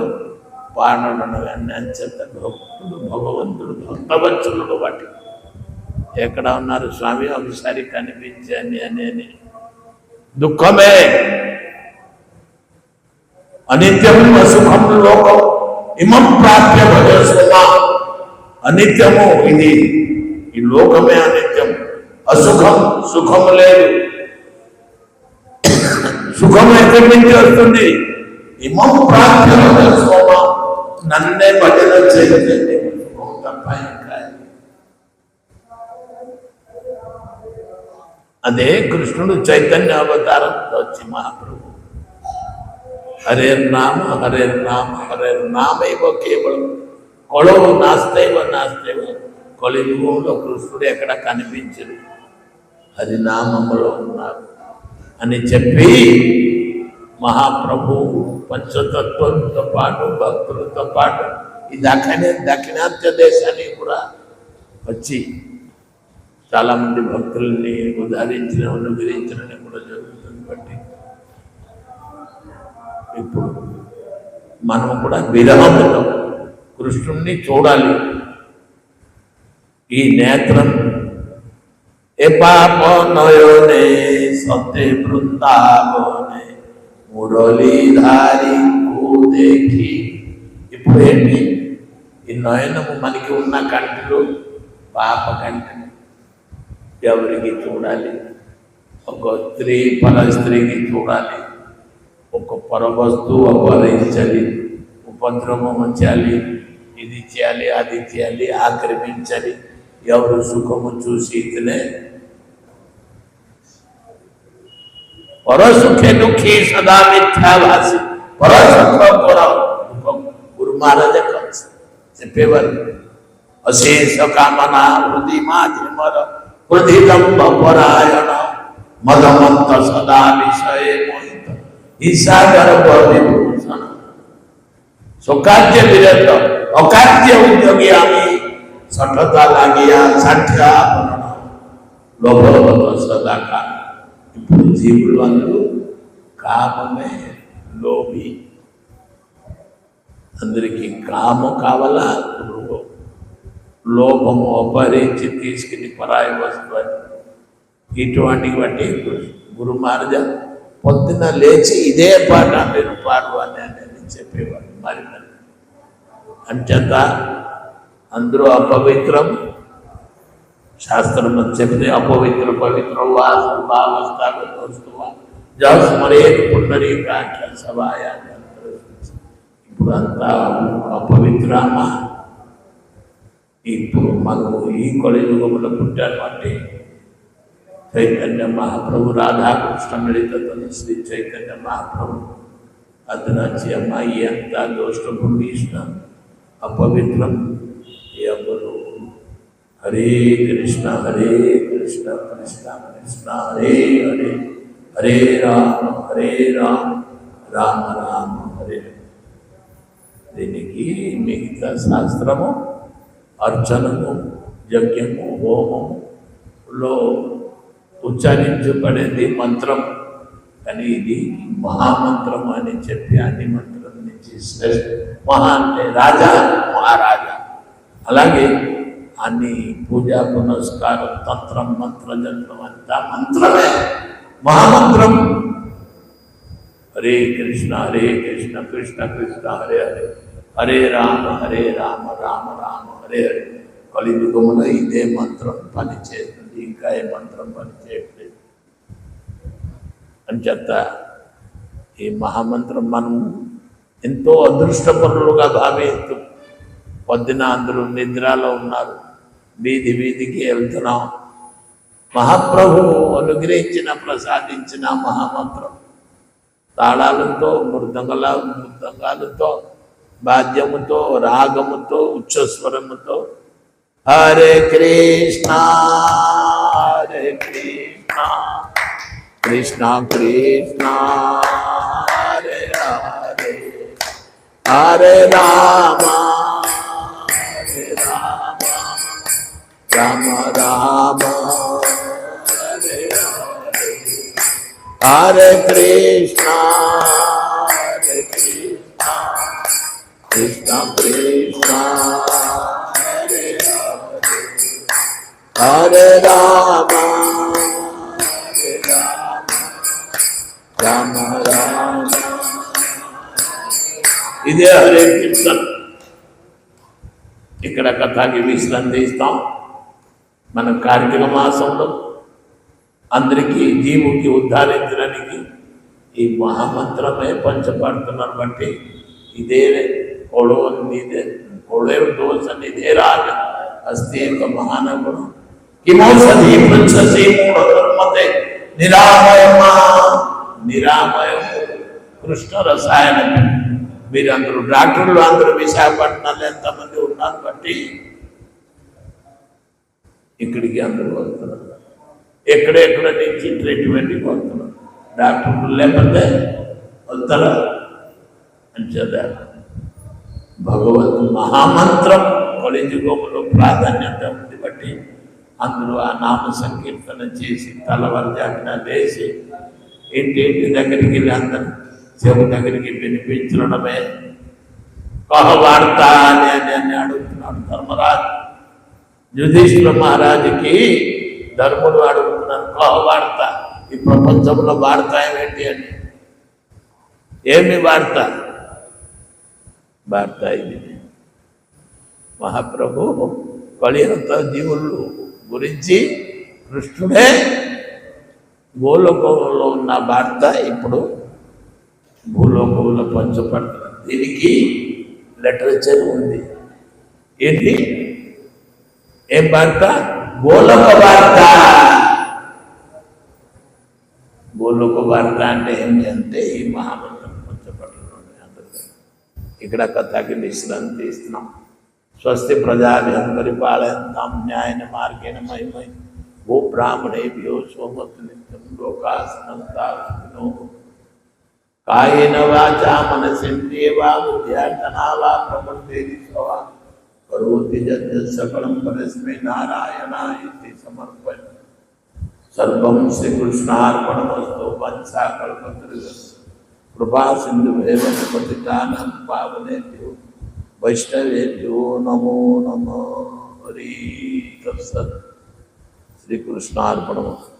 పాడడం అంచేత భక్తుడు భగవంతుడు భక్తవత్సలుడు వాటి ఎక్కడ ఉన్నారు స్వామి ఒకసారి కనిపించని అని. దుఃఖమే అనిత్యము అసుఖం లోకం ఇమం ప్రాప్య భజస్వమా. అనిత్యము ఇది, ఈ లోకమే అనిత్యం. అసుఖం సుఖము లేదు. సుఖం ఎక్కడి నుంచి వస్తుంది? ఇమం ప్రాప్య భజస్వమా. నన్నే భజన చేయండి. సుఖం తప్ప ఇంకా అదే కృష్ణుడు చైతన్య అవతారంతో వచ్చి మహాప్రభు హరే నామ హరే నామ హరే నామైవ కేవలం కొలవు నాస్తైవ నాస్తైవ కొలియుగంలో కృష్ణుడు ఎక్కడ కనిపించరు, హరినామములో ఉన్నారు అని చెప్పి మహాప్రభు పంచతత్వంతో పాటు భక్తులతో పాటు ఈ దక్షిణాత్య దేశానికి కూడా వచ్చి చాలామంది భక్తుల్ని అనుగ్రహించడం కూడా జరుగుతుంది. బట్టి ఇప్పుడు మనం కూడా విరహంతో కృష్ణుణ్ణి చూడాలి. ఈ నేత్రం ఏ పాప నయోనే సత్య బృందావనే మురళీధారి దేఖి. ఇప్పుడు ఏంటి, ఈ నయనము మనకి ఉన్న కంటిలో పాప కంటి ఎవరికి చూడాలి, ఒక స్త్రీ పర స్త్రీకి చూడాలి, ఒక పరవస్తువు అపహరించాలి, ఉపద్రవం చేయాలి, ఇది చేయాలి అది చేయాలి, ఆక్రమించాలి. ఎవరు సుఖము చూసి ఇతనే పరసుఖే దుఃఖీ సదా మిథ్యాభాసి. పరసుఖం కూడా దుఃఖం. గురు మహారాజ చెప్పేవారు, అశేష కామన హృది మాధ్యమర హృదిదంబరాయణ మదమంత సదా విషయ మోహిత ఈశాగర విభూషణ সুকার্য বিরত অকার্য উদ্যোগী আমি সঠতা লাগিয়া সাঠ্যা లోభవత సదాకా. ఇప్పుడు జీవులు అందరూ కామమే లోభి. అందరికీ కామం కావాలా, లోభము అపహరించి తీసుకుని పరాయి వస్తువు. ఇటువంటి బట్టి గురు మహారాజ పొద్దున లేచి ఇదే పాట మీరు పాడు అని చెప్పేవాడు. మరి అంచేత అందరూ అపవిత్రం, శాస్త్రం చెప్తే అపవిత్ర పవిత్ర ఇప్పుడు అంతా అపవిత్రమా. ఇప్పుడు మనము ఈ కలియుగంలో పుట్టామంటే చైతన్య మహాప్రభు రాధాకృష్ణ మిళితతను శ్రీ చైతన్య మహాప్రభు అతను వచ్చి అమ్మాయి అంతా దోషభూమిష్ట అపవిత్రం ఎవరు. హరే కృష్ణ కృష్ణ కృష్ణ హరే హరే హరే రామ రామ రామ హరే. దీనికి మిగతా శాస్త్రము అర్చనము యజ్ఞము హోమములో ఉచ్చరించబడేది మంత్రం, కానీ ఇది మహామంత్రం అని చెప్పి అన్ని మంత్రం నుంచి మహా అంటే రాజా మహారాజా. అలాగే అన్ని పూజా పునస్కారం తంత్రం మంత్రజంత్రం అంతా మంత్రమే, మహామంత్రం. హరే కృష్ణ కృష్ణ కృష్ణ హరే హరే హరే రామ రామ రామ హరే హరే. కలియుగములో ఇదే మంత్రం పనిచేస్తుంది, ఇంకా ఏ మంత్రం పనిచేయట్లేదు. అని చెత్త ఈ మహామంత్రం మనం ఎంతో అదృష్టపరులుగా భావిస్తూ పొద్దున అందరూ నిద్రలో ఉన్నారు, వీధి వీధికి వెళ్తున్నాం. మహాప్రభు అనుగ్రహించిన ప్రసాదించిన మహామంత్రం తాళాలతో మృదంగాలతో వాద్యముతో రాగముతో ఉచ్చస్వరముతో హరే కృష్ణ కృష్ణ కృష్ణ హరే హరే హరే రామ రామ రామ హరే హరే హరే కృష్ణ కృష్ణ కృష్ణ హరే హరే హరే రామ రామ రామ. ఇదే హరే కీర్తన. ఇక్కడ కథకి విశ్రందిస్తాం. మన కార్తీక మాసంలో అందరికీ జీవుకి ఉద్ధరించడానికి ఈ మహామంత్రమే పంచపడుతున్నారు. బట్టి ఇదే కొడవ దోష నిధే రాజ అస్తి ఒక మహానగుణం హిమౌషధి పృచ్ఛసి మూఢధర్మ పోతే నిరామయమా, నిరామయం కృష్ణ రసాయనం. మీరు అందరూ డాక్టర్లు అందరూ విశాఖపట్నంలో ఎంతమంది ఉన్నారు బట్టి ఇక్కడికి అందరూ వస్తున్నారు. ఎక్కడెక్కడ నుంచి ట్రీట్మెంట్కి వస్తున్నారు. డాక్టర్లు లేకపోతే వస్తారా అని చదివారు. భగవద్ మహామంత్రం కలియుగంలో ప్రాధాన్యత ఉంది బట్టి అందరూ ఆ నామ సంకీర్తన చేసి తలవరజాన వేసి ఇంటి దగ్గరికి వెళ్ళి అందరూ చెవు దగ్గరికి వినిపించడమే. వార్తా అని అడుగుతున్నాడు ధర్మరాజు. యుధిష్ఠిర మహారాజుకి ధర్ముడు అడుగుతున్నాడు, వార్త ఈ ప్రపంచంలో వార్త ఏమిటి అని. ఏమి వార్త? వార్త ఇది మహాప్రభు కలియుగ జీవులు గురించి కృష్ణుడే గోలోకంలో ఉన్న వార్త ఇప్పుడు భూలోకంలో పంచపడుతుంది. దీనికి లిటరేచర్ ఉంది. ఏంటి? ఏం వార్త? గోలోక వార్త. గోలోక వార్త అంటే ఏంటి అంటే ఈ మహామంత్రం పంచపడుతుంది. ఇక్కడ కథకి విశ్రాంతి తీస్తున్నాం. స్వస్తి ప్రజాభ్యం పరిపాలయంతాం న్యాయన మార్గేణ మహిమై భూ బ్రాహ్మణేభ్యో సోమతు నిత్యం లోకాసనంతాను కాయేన వాచా మనసేంద్రియవా బుద్ధ్యార్థనా వా ప్రకృతి స్వవా కరోతి యత్ సకలం పరస్మై నారాయణాయేతి సమర్పయామి. సర్వం శ్రీకృష్ణార్పణమస్తు. వంచా కల్పతరుభ్యశ్చ కృపా సింధుభ్యో పతితానాం పావనేభ్యో వైష్ణవేభ్యో నమో నమః. హరి తత్సత్. శ్రీకృష్ణార్పణమస్తు.